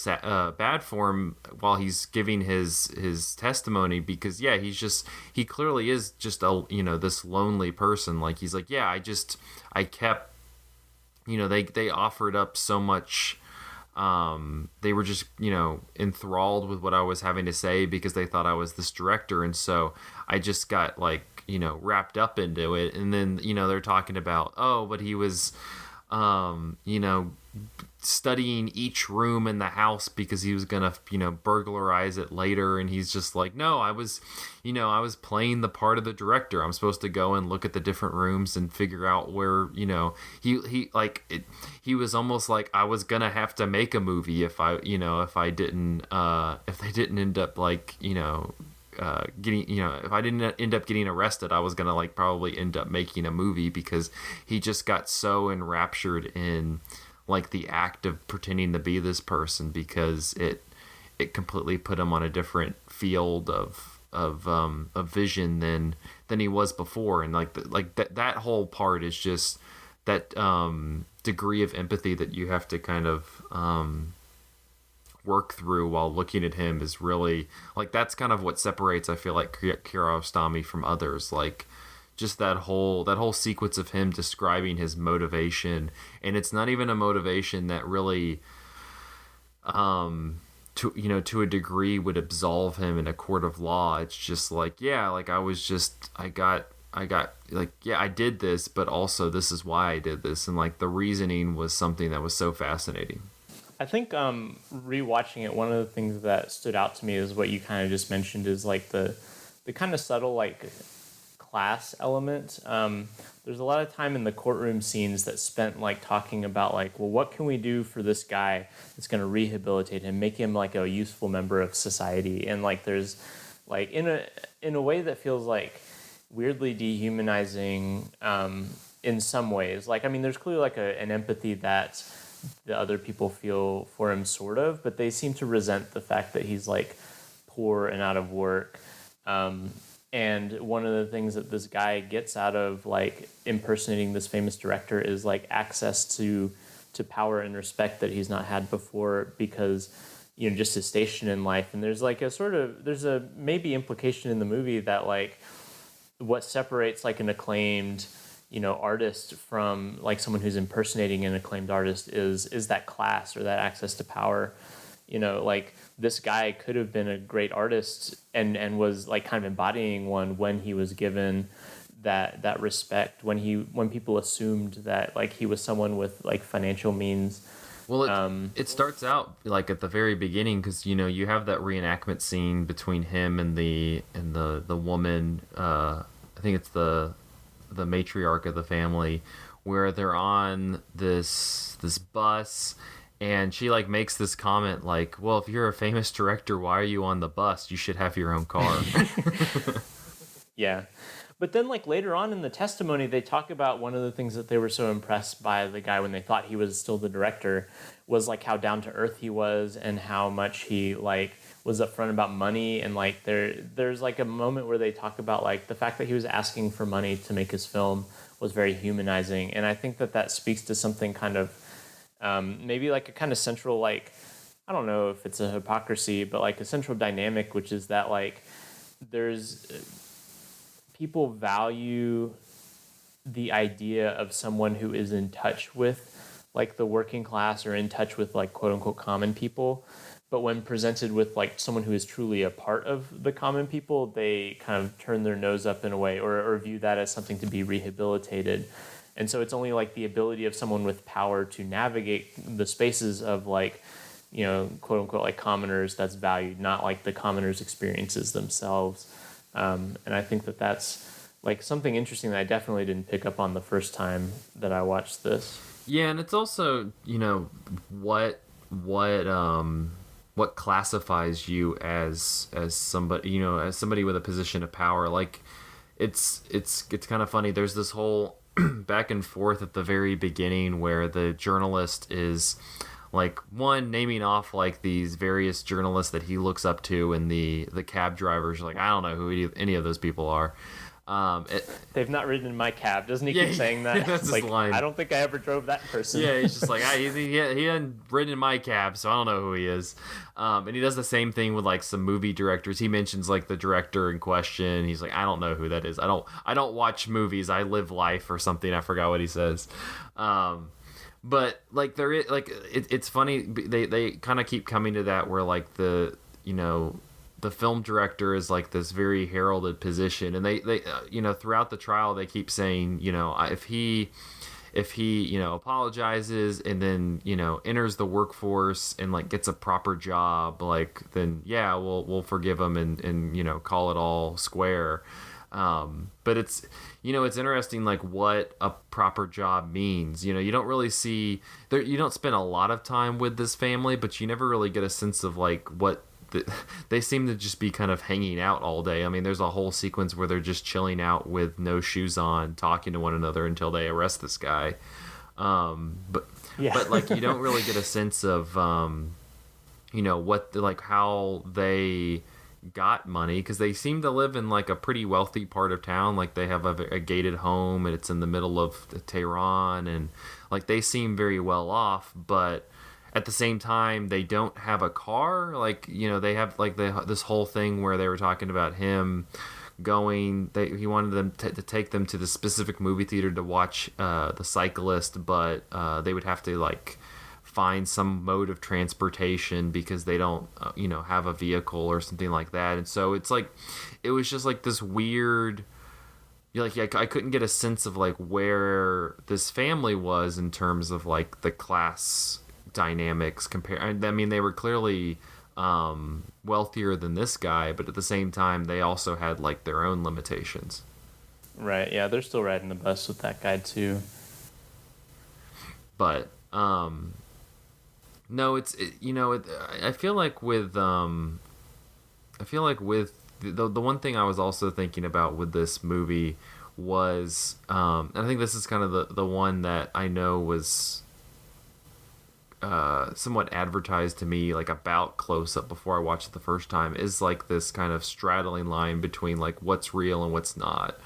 bad for him while he's giving his testimony, because yeah, he clearly is just a, you know, this lonely person. Like he's like, yeah, I kept, you know, they offered up so much. They were just, you know, enthralled with what I was having to say because they thought I was this director. And so I just got like, you know, wrapped up into it. And then, you know, they're talking about, oh, but he was, you know, studying each room in the house because he was going to, you know, burglarize it later. And he's just like, no, I was playing the part of the director. I'm supposed to go and look at the different rooms and figure out where, you know, he was almost like I was going to have to make a movie if they didn't end up like, you know, getting, you know, if I didn't end up getting arrested, I was going to like probably end up making a movie, because he just got so enraptured in like the act of pretending to be this person, because it completely put him on a different field of vision than he was before. And that whole part is just that degree of empathy that you have to kind of work through while looking at him is really like, that's kind of what separates, I feel like, Kiarostami from others. Like just that whole sequence of him describing his motivation, and it's not even a motivation that really to a degree would absolve him in a court of law. It's just like, yeah, like I got like, yeah, I did this, but also this is why I did this, and like the reasoning was something that was so fascinating. I think rewatching it, one of the things that stood out to me is what you kind of just mentioned, is like the kind of subtle like class element. There's a lot of time in the courtroom scenes that spent like talking about like, well, what can we do for this guy that's going to rehabilitate him, make him like a useful member of society. And like there's like in a way that feels like weirdly dehumanizing in some ways. Like, I mean, there's clearly like an empathy that the other people feel for him, sort of, but they seem to resent the fact that he's like poor and out of work. And one of the things that this guy gets out of like impersonating this famous director is like access to power and respect that he's not had before, because, you know, just his station in life. And there's like there's a maybe implication in the movie that like what separates like an acclaimed, you know, artist from like someone who's impersonating an acclaimed artist is that class or that access to power. You know, like this guy could have been a great artist and was like kind of embodying one when he was given that respect, when people assumed that like he was someone with like financial means. Well, it starts out like at the very beginning, because you know you have that reenactment scene between him and the woman. I think it's the matriarch of the family, where they're on this bus, And she like makes this comment like, well, if you're a famous director, why are you on the bus? You should have your own car. Yeah. But then, like, later on in the testimony, they talk about one of the things that they were so impressed by the guy when they thought he was still the director was, like, how down-to-earth he was and how much he, like, was upfront about money. And, like, there's, like, a moment where they talk about, like, the fact that he was asking for money to make his film was very humanizing. And I think that that speaks to something kind of, maybe, like, a kind of central, like, I don't know if it's a hypocrisy, but, like, a central dynamic, which is that, like, there's... people value the idea of someone who is in touch with like the working class or in touch with like quote unquote common people. But when presented with like someone who is truly a part of the common people, they kind of turn their nose up in a way or view that as something to be rehabilitated. And so it's only like the ability of someone with power to navigate the spaces of like, you know, quote unquote, like commoners that's valued, not like the commoners' experiences themselves. And I think that that's like something interesting that I definitely didn't pick up on the first time that I watched this. Yeah, and it's also, you know, what classifies you as somebody, you know, as somebody with a position of power. Like it's kind of funny. There's this whole back and forth at the very beginning where the journalist is like one naming off like these various journalists that he looks up to, and the cab drivers are like, I don't know who any of those people are. They've not ridden in my cab. Doesn't he keep saying that? That's like, his line. I don't think I ever drove that person. Yeah, he's just like, he hadn't ridden in my cab, so I don't know who he is. And he does the same thing with like some movie directors. He mentions like the director in question. He's like, I don't know who that is. I don't watch movies. I live life or something. I forgot what he says. But like there is like it's funny. They kind of keep coming to that where like the film director is like this very heralded position, and they you know, throughout the trial they keep saying, you know, if he you know, apologizes and then, you know, enters the workforce and like gets a proper job, like then yeah, we'll forgive him and you know, call it all square. But it's, you know, it's interesting like what a proper job means. You know, you don't really see there, you don't spend a lot of time with this family, but you never really get a sense of like what they seem to just be kind of hanging out all day. I mean, there's a whole sequence where they're just chilling out with no shoes on, talking to one another until they arrest this guy. But like you don't really get a sense of you know, what like how they got money, because they seem to live in like a pretty wealthy part of town. Like they have a gated home and it's in the middle of Tehran, and like they seem very well off, but at the same time they don't have a car. Like, you know, they have like this whole thing where they were talking about him going, he wanted them to take them to the specific movie theater to watch The Cyclist, but they would have to like find some mode of transportation because they don't you know, have a vehicle or something like that. And so it's like, it was just like this weird, like I couldn't get a sense of like where this family was in terms of like the class dynamics I mean, they were clearly wealthier than this guy, but at the same time they also had like their own limitations. Right, yeah, they're still riding the bus with that guy too. But no, you know, I feel like with the one thing I was also thinking about with this movie was, and I think this is kind of the one that I know was somewhat advertised to me like about Close Up before I watched it the first time, is like this kind of straddling line between like what's real and what's not.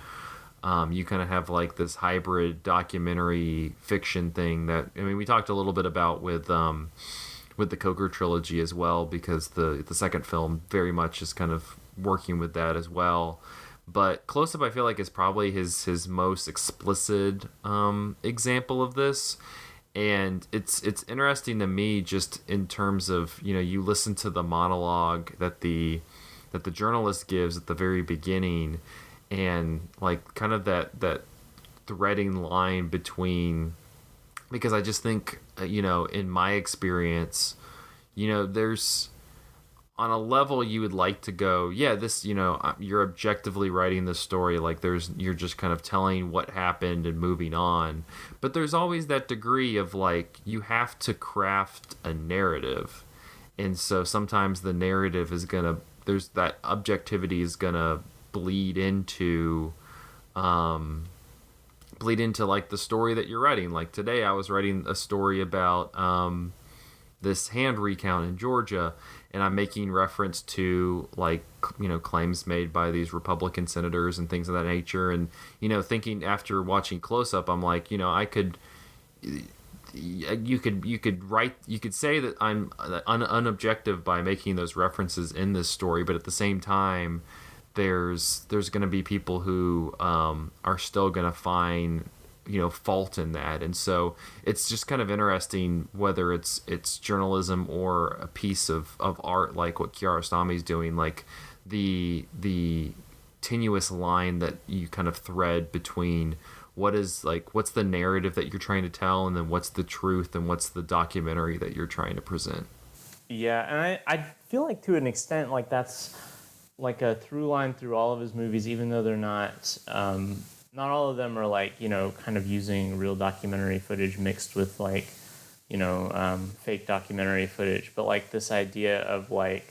You kind of have like this hybrid documentary fiction thing that, I mean, we talked a little bit about with the Coker trilogy as well, because the second film very much is kind of working with that as well. But Close Up, I feel like, is probably his most explicit example of this. And it's interesting to me just in terms of, you know, you listen to the monologue that the journalist gives at the very beginning, and like kind of that threading line between, because I just think, you know, in my experience, you know, there's on a level you would like to go, yeah, this, you're objectively writing the story, like you're just kind of telling what happened and moving on. But there's always that degree of like, you have to craft a narrative. And so sometimes the narrative is gonna, there's that objectivity is gonna bleed into like the story that you're writing. Like today I was writing a story about this hand recount in Georgia, and I'm making reference to like, claims made by these Republican senators and things of that nature. And, thinking after watching Close Up, I'm like, you could say that I'm unobjective by making those references in this story, but at the same time, there's going to be people who are still going to find fault in that. And so it's just kind of interesting whether it's journalism or a piece of art like what Kiarostami's doing, like the tenuous line that you kind of thread between what's the narrative that you're trying to tell, and then what's the truth, and what's the documentary that you're trying to present. Yeah, and I feel like to an extent, like that's like a through line through all of his movies, even though they're not all of them are like, kind of using real documentary footage mixed with like, fake documentary footage. But like this idea of like,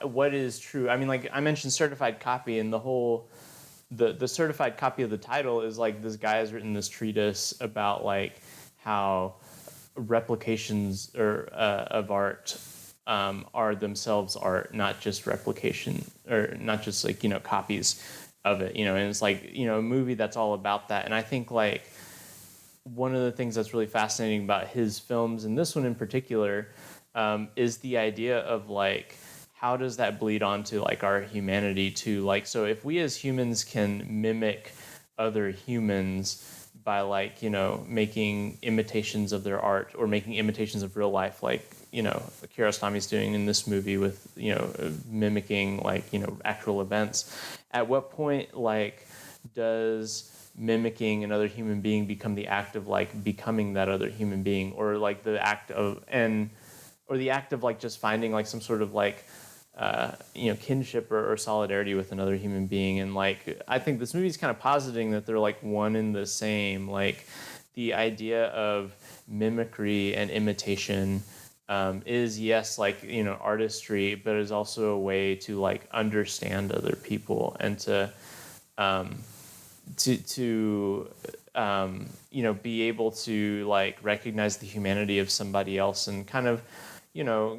what is true? I mean, like I mentioned certified copy, and the whole, the certified copy of the title is like this guy has written this treatise about like how replications of art are themselves art, not just replication, or not just like, copies of it, and it's like, a movie that's all about that. And I think like one of the things that's really fascinating about his films, and this one in particular, is the idea of like, how does that bleed onto like our humanity too? Like, so if we as humans can mimic other humans by like, making imitations of their art or making imitations of real life, like, Kiarostami's doing in this movie with, mimicking like, actual events. At what point, like, does mimicking another human being become the act of like becoming that other human being, or like the act of like just finding like some sort of like, kinship or solidarity with another human being? And like, I think this movie's kind of positing that they're like one and the same. Like the idea of mimicry and imitation is, yes, like, artistry, but is also a way to like understand other people and to be able to like recognize the humanity of somebody else and kind of,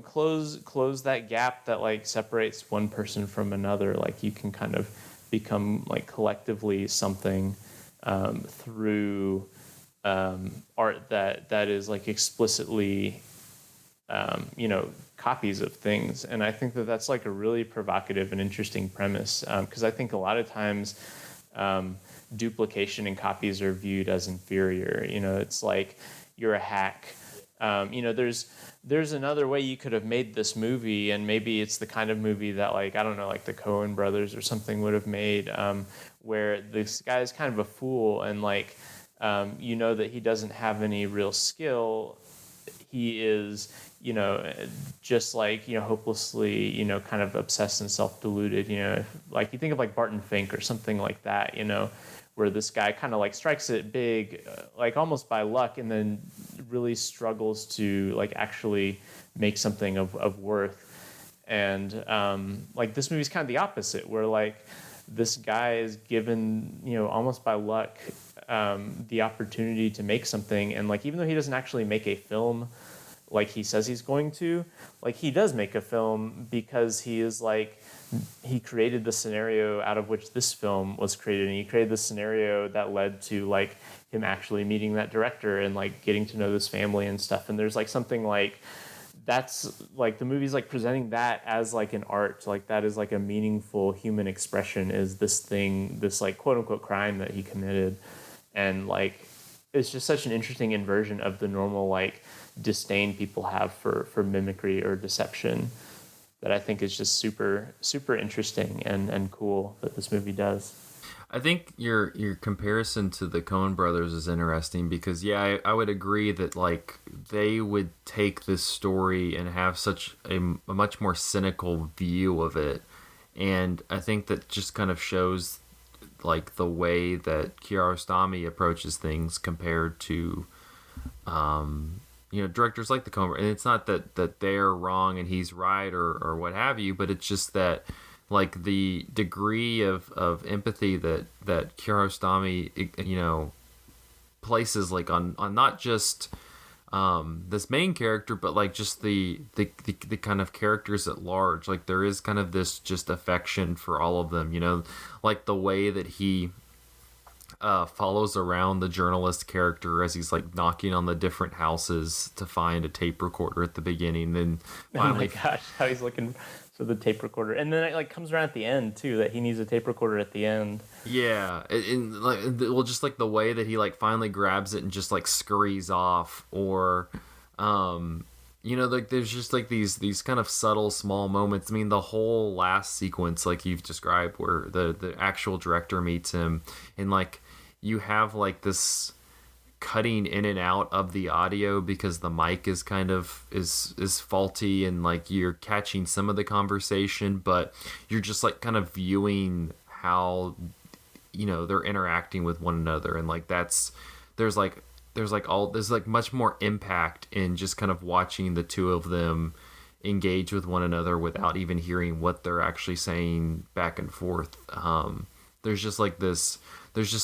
close that gap that like separates one person from another. Like you can kind of become like collectively something through art that is like explicitly copies of things. And I think that that's like a really provocative and interesting premise, because I think a lot of times duplication and copies are viewed as inferior. It's like you're a hack. There's another way you could have made this movie, and maybe it's the kind of movie that like, I don't know, like the Coen brothers or something would have made, where this guy is kind of a fool, and like that he doesn't have any real skill. He is, just like, hopelessly, kind of obsessed and self-deluded, like you think of like Barton Fink or something like that, where this guy kind of like strikes it big, like almost by luck, and then really struggles to like actually make something of worth. And like this movie's kind of the opposite, where like this guy is given, almost by luck, the opportunity to make something. And like, even though he doesn't actually make a film like he says he's going to, like he does make a film because he is like, he created the scenario out of which this film was created, and he created the scenario that led to like him actually meeting that director and like getting to know this family and stuff. And there's like something like, that's like the movie's like presenting that as like an art, like that is like a meaningful human expression, is this thing, this like quote unquote crime that he committed. And like, it's just such an interesting inversion of the normal like disdain people have for mimicry or deception, that I think is just super, super interesting and cool that this movie does. I think your comparison to the Coen brothers is interesting because I would agree that like they would take this story and have such a much more cynical view of it, and I think that just kind of shows like the way that Kiarostami approaches things compared to directors like the Coen. And it's not that they're wrong and he's right or what have you, but it's just that like the degree of empathy that Kiarostami places like on not just this main character, but like just the kind of characters at large. Like there is kind of this just affection for all of them, like the way that he follows around the journalist character as he's like knocking on the different houses to find a tape recorder at the beginning. Then finally, oh my gosh, how he's looking for the tape recorder, and then it like comes around at the end too that he needs a tape recorder at the end. Yeah, and like just like the way that he like finally grabs it and just like scurries off, or like there's just like these kind of subtle small moments. I mean, the whole last sequence like you've described where the actual director meets him, and like you have like this cutting in and out of the audio because the mic is kind of is faulty, and like you're catching some of the conversation, but you're just like kind of viewing how they're interacting with one another, and like there's much more impact in just kind of watching the two of them engage with one another without even hearing what they're actually saying back and forth. There's just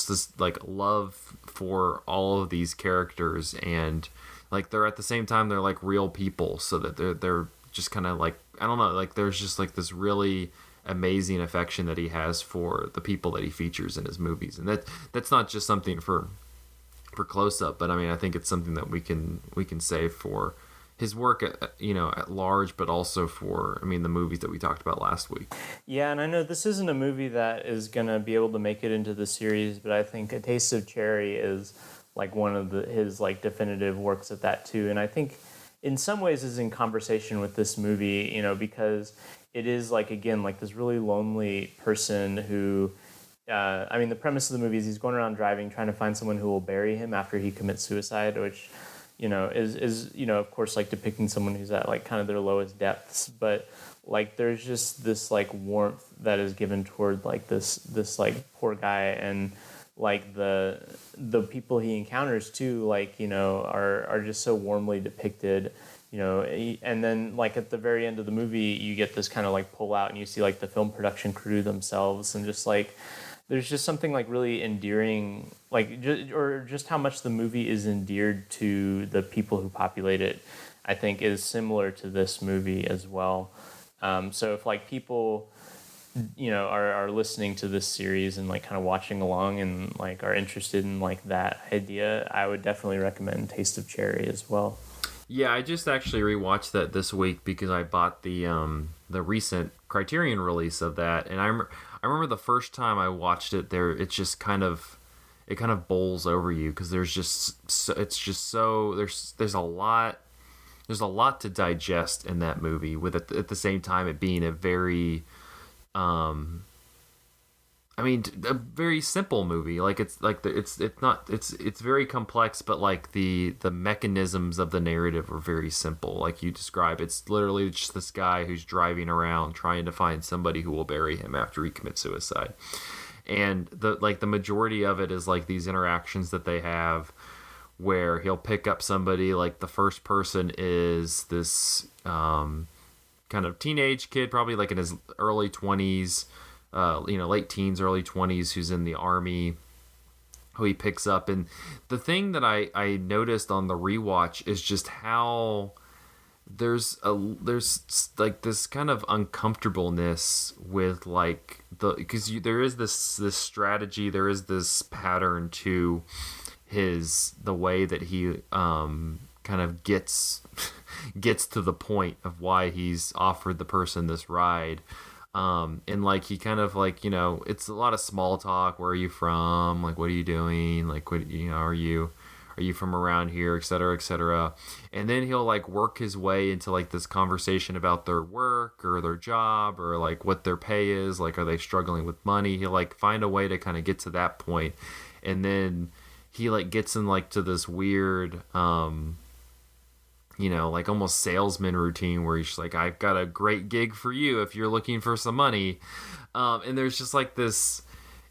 this like love for all of these characters, and like they're at the same time they're like real people, so that they're just kind of like, I don't know, like there's just like this really amazing affection that he has for the people that he features in his movies, and that's not just something for Close Up, but I mean I think it's something that we can say for his work at large, but also for the movies that we talked about last week. Yeah, and I know this isn't a movie that is gonna be able to make it into the series, but I think A Taste of Cherry is like one of his like definitive works at that too, and I think in some ways is in conversation with this movie, because it is like, again, like this really lonely person who the premise of the movie is he's going around driving trying to find someone who will bury him after he commits suicide, which is of course like depicting someone who's at like kind of their lowest depths, but like there's just this like warmth that is given toward like this like poor guy, and like the people he encounters too, like are just so warmly depicted, and then like at the very end of the movie you get this kind of like pull out and you see like the film production crew themselves, and just like there's just something like really endearing, like just how much the movie is endeared to the people who populate it, I think is similar to this movie as well. So if like people are listening to this series and like kind of watching along and like are interested in like that idea, I would definitely recommend Taste of Cherry as well. Yeah, I just actually rewatched that this week because I bought the recent Criterion release of that, and I remember the first time I watched it there, it kind of bowls over you because there's a lot to digest in that movie, with at the same time it being a very a very simple movie. Like it's very complex, but like the mechanisms of the narrative are very simple. Like you describe, it's literally just this guy who's driving around trying to find somebody who will bury him after he commits suicide. And the majority of it is like these interactions that they have where he'll pick up somebody, like the first person is this kind of teenage kid, probably like in his early 20s, late teens, early 20s, who's in the army, who he picks up. And the thing that I noticed on the rewatch is just how there's like this kind of uncomfortableness with like because there is this strategy, there is this pattern to the way that he kind of gets to the point of why he's offered the person this ride. And like he kind of like, it's a lot of small talk. Where are you from? Like, what are you doing? Like, what, are you are you from around here, et cetera, et cetera. And then he'll like work his way into like this conversation about their work or their job or like what their pay is, like are they struggling with money. He'll like find a way to kind of get to that point, and then he like gets in like to this weird like almost salesman routine where he's like, I've got a great gig for you if you're looking for some money. And there's just like this,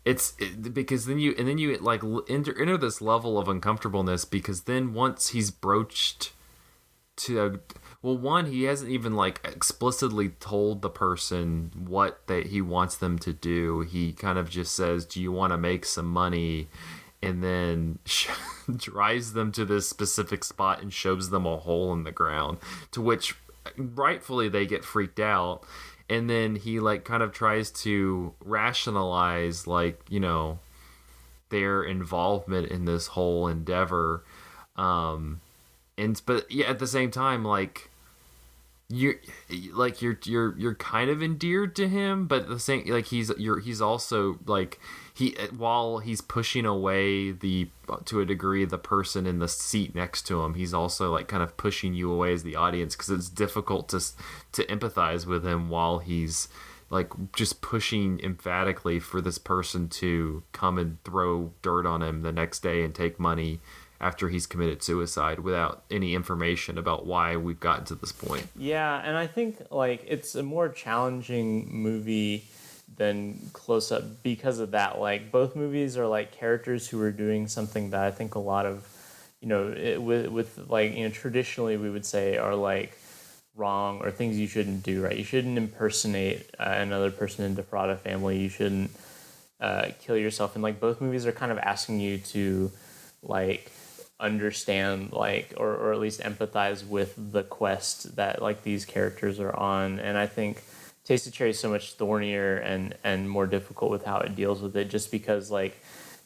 because then you like enter this level of uncomfortableness, because then once he's broached to, well, one, he hasn't even like explicitly told the person what that he wants them to do. He kind of just says, do you want to make some money? And then drives them to this specific spot and shows them a hole in the ground, to which rightfully they get freaked out. And then he like kind of tries to rationalize like, their involvement in this whole endeavor. But yeah, at the same time, like you're kind of endeared to him, but at the same, like he's also like, while he's pushing away to a degree the person in the seat next to him, he's also like kind of pushing you away as the audience, because it's difficult to empathize with him while he's like just pushing emphatically for this person to come and throw dirt on him the next day and take money after he's committed suicide, without any information about why we've gotten to this point. Yeah, and I think like it's a more challenging movie than Close Up because of that. Like both movies are like characters who are doing something that I think a lot of, with like, traditionally we would say are like wrong or things you shouldn't do, right? You shouldn't impersonate another person and defraud a family. You shouldn't kill yourself. And like both movies are kind of asking you to like understand like or at least empathize with the quest that like these characters are on. And I think Taste of Cherry is so much thornier and more difficult with how it deals with it, just because like,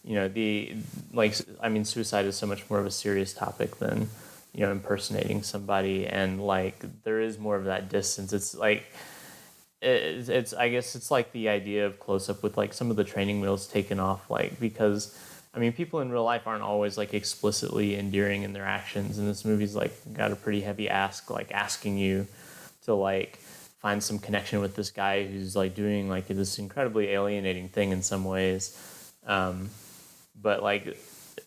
suicide is so much more of a serious topic than, impersonating somebody, and like there is more of that distance. It's like it's I guess it's like the idea of Close Up with like some of the training wheels taken off, like, because people in real life aren't always like explicitly endearing in their actions, and this movie's like got a pretty heavy ask, like asking you to like find some connection with this guy who's like doing like this incredibly alienating thing in some ways. But like,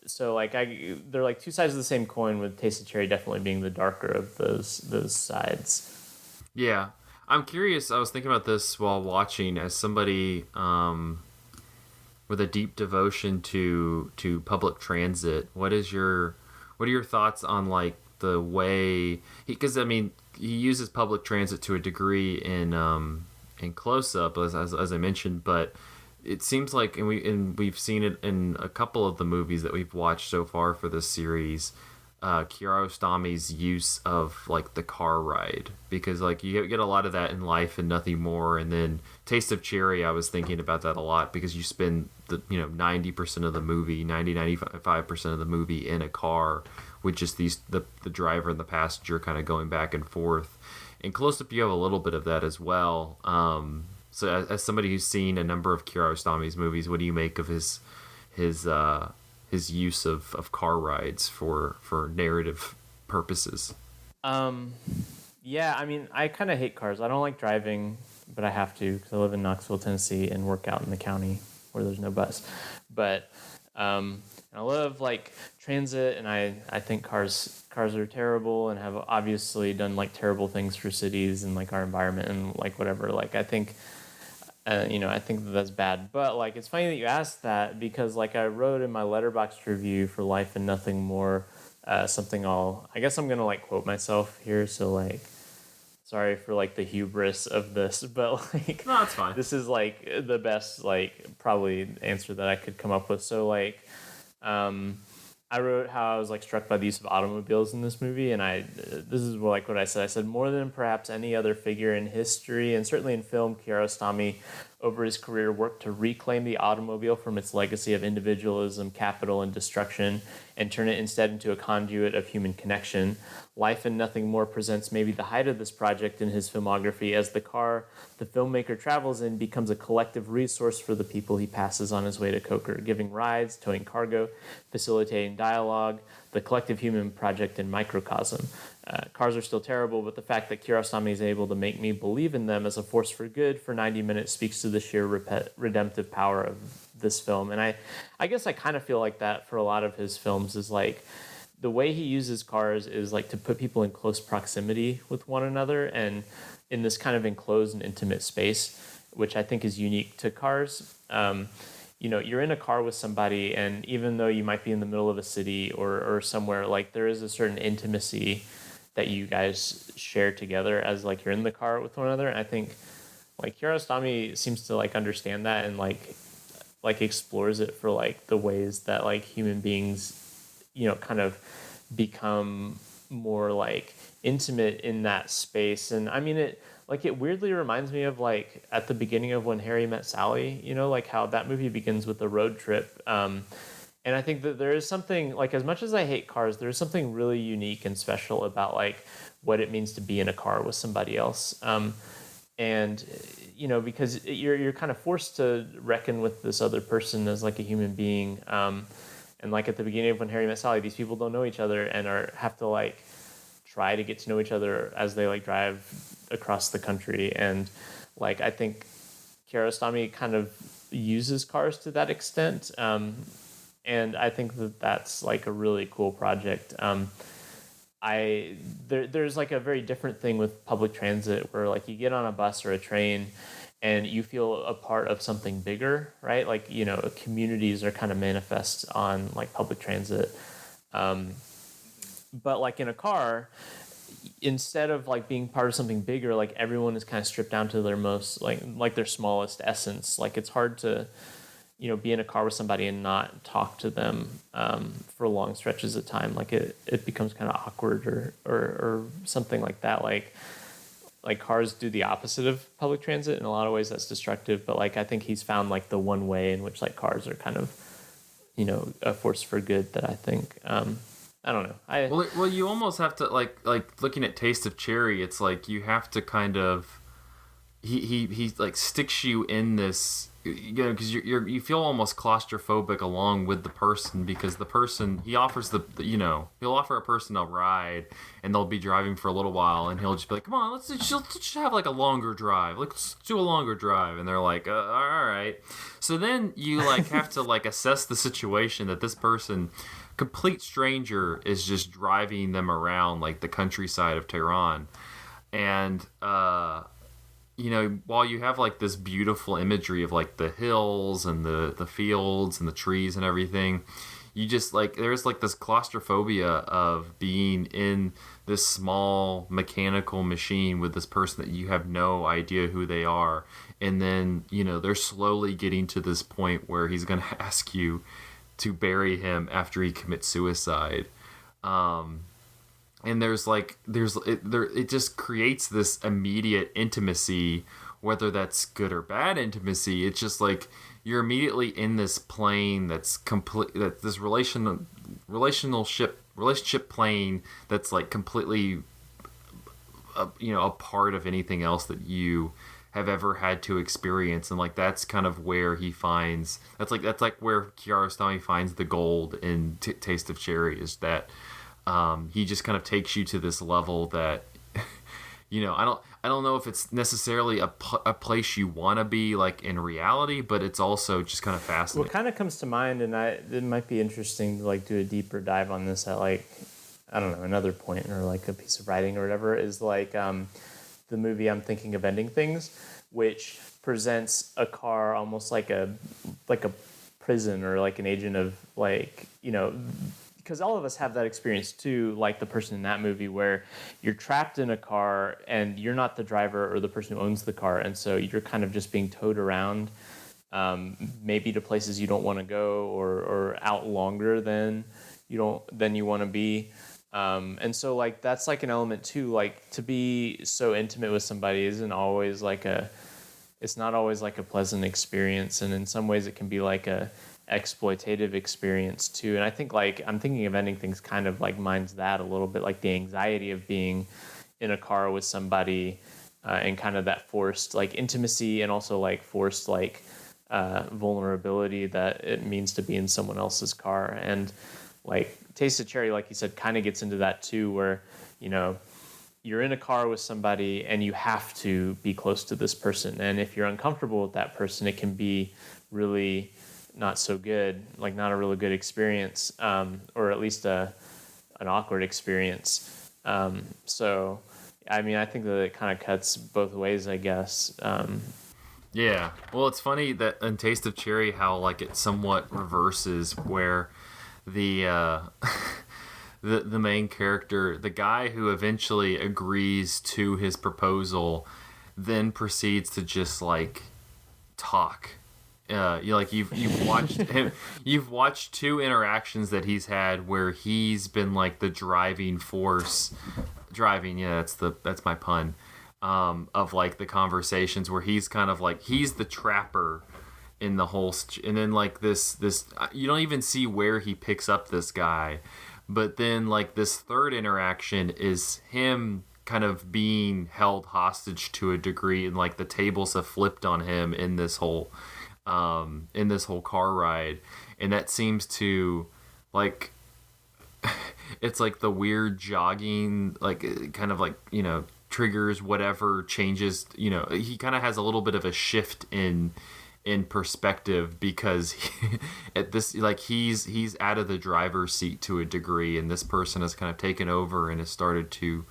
so like they're like two sides of the same coin, with Taste of Cherry definitely being the darker of those sides. Yeah. I'm curious. I was thinking about this while watching, as somebody with a deep devotion to public transit. What are your thoughts on like the way because he uses public transit to a degree in Close Up, as I mentioned, but it seems like, and we've seen it in a couple of the movies that we've watched so far for this series, Kiarostami's use of like the car ride, because like you get a lot of that in Life and Nothing More, and then Taste of Cherry, I was thinking about that a lot, because you spend the 90% of the movie, 95% of the movie in a car with just the driver and the passenger kind of going back and forth. In Close Up, you have a little bit of that as well. So as somebody who's seen a number of Kiarostami's movies, what do you make of his use of car rides for narrative purposes? Yeah, I kind of hate cars. I don't like driving, but I have to because I live in Knoxville, Tennessee, and work out in the county where there's no bus. But I love like transit, and I think cars are terrible and have obviously done like terrible things for cities and like our environment and like whatever. Like I think I think that's bad. But like it's funny that you asked that, because like I wrote in my Letterboxd review for Life and Nothing More something I guess I'm gonna like quote myself here, so like sorry for like the hubris of this, but like no, it's fine. This is like the best like probably answer that I could come up with. So like I wrote how I was like struck by the use of automobiles in this movie, and this is like what I said. I said, more than perhaps any other figure in history and certainly in film, Kiarostami over his career worked to reclaim the automobile from its legacy of individualism, capital, and destruction, and turn it instead into a conduit of human connection. Life and Nothing More presents maybe the height of this project in his filmography, as the car the filmmaker travels in becomes a collective resource for the people he passes on his way to Coker, giving rides, towing cargo, facilitating dialogue. the collective human project in microcosm. Cars are still terrible, but the fact that Kiarostami is able to make me believe in them as a force for good for 90 minutes speaks to the sheer redemptive power of this film. And I guess I kind of feel like that for a lot of his films, is like the way he uses cars is like to put people in close proximity with one another and in this kind of enclosed and intimate space, which I think is unique to Cars. You're in a car with somebody, and even though you might be in the middle of a city or somewhere, like there is a certain intimacy that you guys share together as like you're in the car with one another. And I think like Kiarostami seems to like understand that and like explores it for like the ways that like human beings, kind of become more like intimate in that space. And I mean, it weirdly reminds me of like at the beginning of When Harry Met Sally, like how that movie begins with a road trip. And I think that there is something, like, as much as I hate cars, there's something really unique and special about like what it means to be in a car with somebody else. And because you're kind of forced to reckon with this other person as like a human being. And like at the beginning of When Harry Met Sally, these people don't know each other and have to like try to get to know each other as they like drive across the country. And like I think Kiarostami kind of uses cars to that extent. And I think that that's like a really cool project. There's like a very different thing with public transit where like you get on a bus or a train and you feel a part of something bigger, right? Like, communities are kind of manifest on like public transit. But like in a car, instead of like being part of something bigger, like everyone is kind of stripped down to their most like their smallest essence. Like it's hard to, be in a car with somebody and not talk to them for long stretches of time. Like it becomes kind of awkward or something like that. Like cars do the opposite of public transit. In a lot of ways that's destructive, but like I think he's found like the one way in which like cars are kind of, a force for good that I think I don't know. Well, you almost have to like looking at Taste of Cherry. It's like you have to kind of he like sticks you in this, because you feel almost claustrophobic along with the person, because the person he offers he'll offer a person a ride and they'll be driving for a little while and he'll just be like, come on, let's just have like a longer drive, let's do a longer drive, and they're like, all right. So then you like have to like assess the situation that this person, complete stranger, is just driving them around like the countryside of Tehran. And while you have like this beautiful imagery of like the hills and the fields and the trees and everything, you just like there's like this claustrophobia of being in this small mechanical machine with this person that you have no idea who they are. And then they're slowly getting to this point where he's going to ask you to bury him after he commits suicide. And it just creates this immediate intimacy, whether that's good or bad intimacy. It's just like you're immediately in this plane that's complete, that this relationship plane that's like completely a part of anything else that you have ever had to experience. And like that's kind of where he finds that's like where Kiarostami finds the gold in Taste of Cherry, is that he just kind of takes you to this level that I don't know if it's necessarily a place you want to be like in reality, but it's also just kind of fascinating. What kind of comes to mind, and it might be interesting to like do a deeper dive on this at like, I don't know, another point or like a piece of writing or whatever, is like the movie I'm Thinking of Ending Things, which presents a car almost like a prison or like an agent of like, because all of us have that experience too, like the person in that movie, where you're trapped in a car and you're not the driver or the person who owns the car, and so you're kind of just being towed around, maybe to places you don't want to go, or out longer than you want to be. And so like that's like an element too, like to be so intimate with somebody it's not always like a pleasant experience, and in some ways it can be like a exploitative experience too. And I think like I'm Thinking of Ending Things kind of like mines that a little bit, like the anxiety of being in a car with somebody, and kind of that forced like intimacy, and also like forced like vulnerability that it means to be in someone else's car. And like Taste of Cherry, like you said, kind of gets into that too, where, you're in a car with somebody and you have to be close to this person. And if you're uncomfortable with that person, it can be really not so good, like not a really good experience, or at least an awkward experience. So, I mean, I think that it kind of cuts both ways, I guess. Yeah. Well, it's funny that in Taste of Cherry, how like it somewhat reverses where the the main character, the guy who eventually agrees to his proposal, then proceeds to just like talk. You've watched him. You've watched two interactions that he's had where he's been like the driving force. Driving, yeah, that's my pun. Of like the conversations where he's kind of like he's the trapper in the whole, and then like this you don't even see where he picks up this guy. But then, like, this third interaction is him kind of being held hostage to a degree, and like the tables have flipped on him in this whole car ride, and that seems to, like, it's like the weird jogging, like, kind of like, triggers whatever changes. He kind of has a little bit of a shift in perspective because at this, like, he's out of the driver's seat to a degree, and this person has kind of taken over and has started to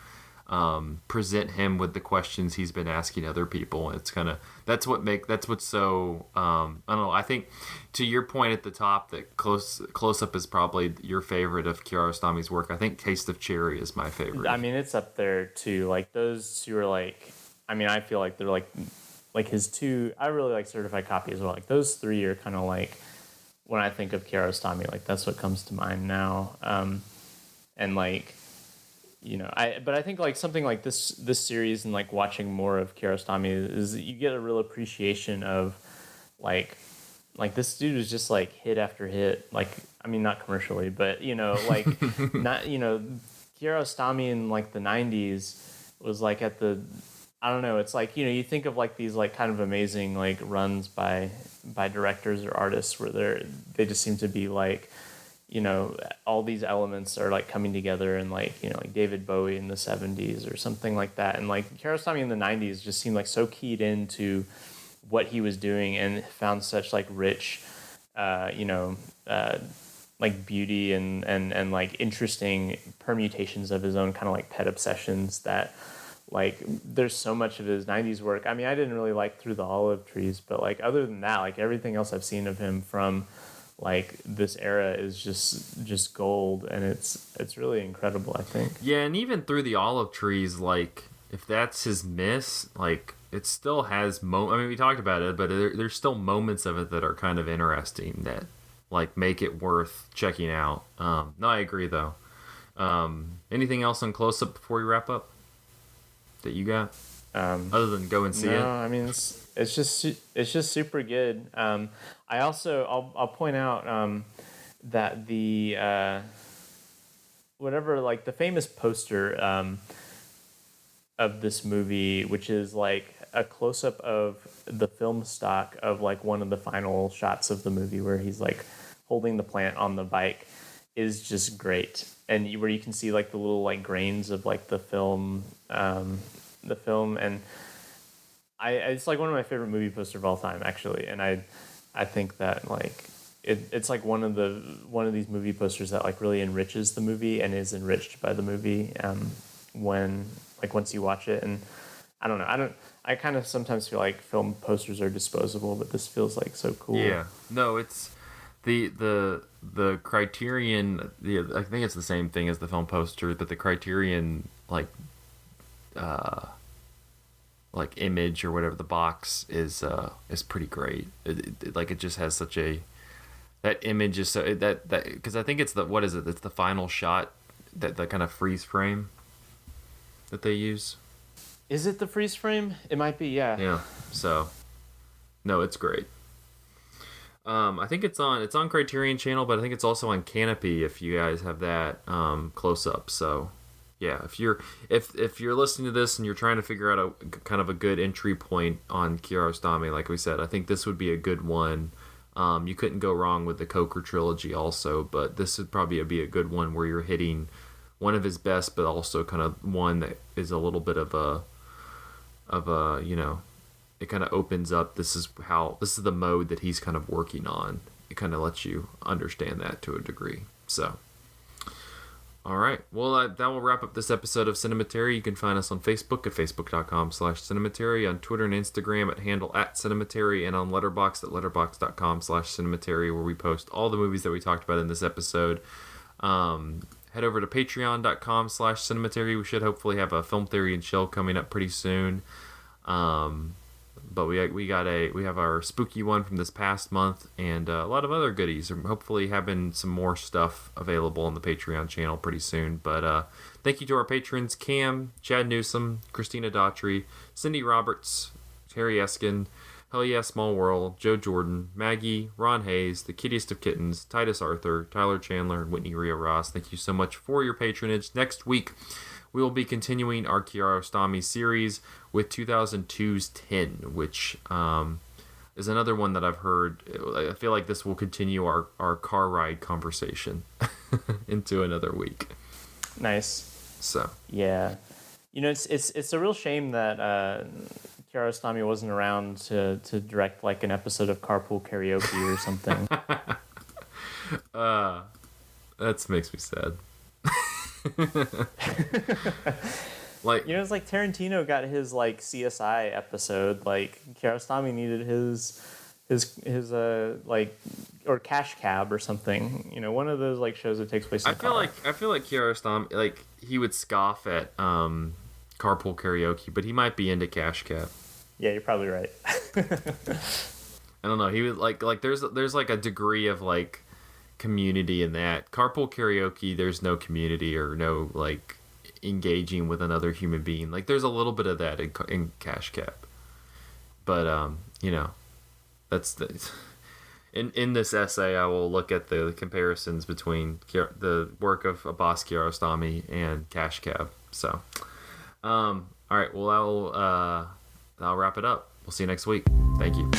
present him with the questions he's been asking other people. It's kind of that's what's so I don't know. I think to your point at the top that close up is probably your favorite of Kiarostami's work. I think Taste of Cherry is my favorite. I mean, it's up there too. Like those two are like, I mean, I feel like they're like his two. I really like Certified Copy as well. Like those three are kind of like when I think of Kiarostami, like that's what comes to mind now. And like, but I think like something like this series and like watching more of Kiarostami is you get a real appreciation of like this dude is just like hit after hit. Like, I mean, not commercially, but like not, Kiarostami in like the 90s was like at the, I don't know, it's like, you think of like these like kind of amazing like runs by directors or artists where they just seem to be like, all these elements are like coming together, and like, like David Bowie in the 70s or something like that. And like Kiarostami in the 90s just seemed like so keyed into what he was doing and found such like rich, like beauty and like interesting permutations of his own kind of like pet obsessions that like there's so much of his 90s work. I mean, I didn't really like Through the Olive Trees, but like other than that, like everything else I've seen of him from like this era is just gold, and it's really incredible, I think. Yeah, and even Through the Olive Trees, like if that's his miss, like it still has I mean, we talked about it, but there's still moments of it that are kind of interesting that like make it worth checking out. No, I agree though. Anything else on Close Up before we wrap up that you got? Other than go and see it? No, I mean it's just super good. I also I'll point out that the whatever, like the famous poster of this movie, which is like a close up of the film stock of like one of the final shots of the movie where he's like holding the plant on the bike, is just great, and where you can see like the little like grains of like the film. And it's like one of my favorite movie posters of all time, actually. And I think that like it's like one of these movie posters that like really enriches the movie and is enriched by the movie when like once you watch it. And I don't know, I kind of sometimes feel like film posters are disposable, but this feels like so cool. Yeah, no, it's the Criterion. I think it's the same thing as the film poster, but the Criterion like image or whatever, the box is pretty great. It just has such that image is so that because I think it's it's the final shot, that the kind of freeze frame that they use. Is it the freeze frame? It might be, yeah. Yeah. So no, it's great. I think it's on Criterion Channel, but I think it's also on Canopy if you guys have that close up. So yeah, if you're listening to this and you're trying to figure out a kind of a good entry point on Kiarostami, like we said, I think this would be a good one You couldn't go wrong with the Coker trilogy also, but this would probably be a good one where you're hitting one of his best, but also kind of one that is a little bit of a it kind of opens up. This is the mode that he's kind of working on. It kind of lets you understand that to a degree. So, all right. Well, that will wrap up this episode of Cinematary. You can find us on Facebook at facebook.com/Cinematary, on Twitter and Instagram at handle @Cinematary, and on Letterboxd at letterboxd.com/Cinematary, where we post all the movies that we talked about in this episode. Head over to patreon.com/Cinematary. We should hopefully have a Film Theory and Chill coming up pretty soon. But we have our spooky one from this past month, and a lot of other goodies. I'm hopefully having some more stuff available on the Patreon channel pretty soon. But thank you to our patrons: Cam, Chad Newsom, Christina Daughtry, Cindy Roberts, Terry Eskin, Hell Yeah Small World, Joe Jordan, Maggie, Ron Hayes, The Kittiest of Kittens, Titus Arthur, Tyler Chandler, and Whitney Rio Ross. Thank you so much for your patronage. Next week, we will be continuing our Kiarostami series with 2002's 10, which is another one that I've heard. I feel like this will continue our car ride conversation into another week. Nice. So yeah, it's a real shame that Kiarostami wasn't around to direct like an episode of Carpool Karaoke or something. That makes me sad. Like, it's like Tarantino got his like CSI episode. Like Kiarostami needed his like, or Cash Cab or something. One of those like shows that takes place in I feel like Kiarostami, like, he would scoff at Carpool Karaoke, but he might be into Cash Cab. Yeah, you're probably right. I don't know. He would like there's like a degree of like community in that. Carpool Karaoke, there's no community or no like engaging with another human being. Like, there's a little bit of that in Cash Cab, but that's in this essay I will look at the comparisons between the work of Abbas Kiarostami and Cash Cab. So all right, well, I'll wrap it up. We'll see you next week. Thank you.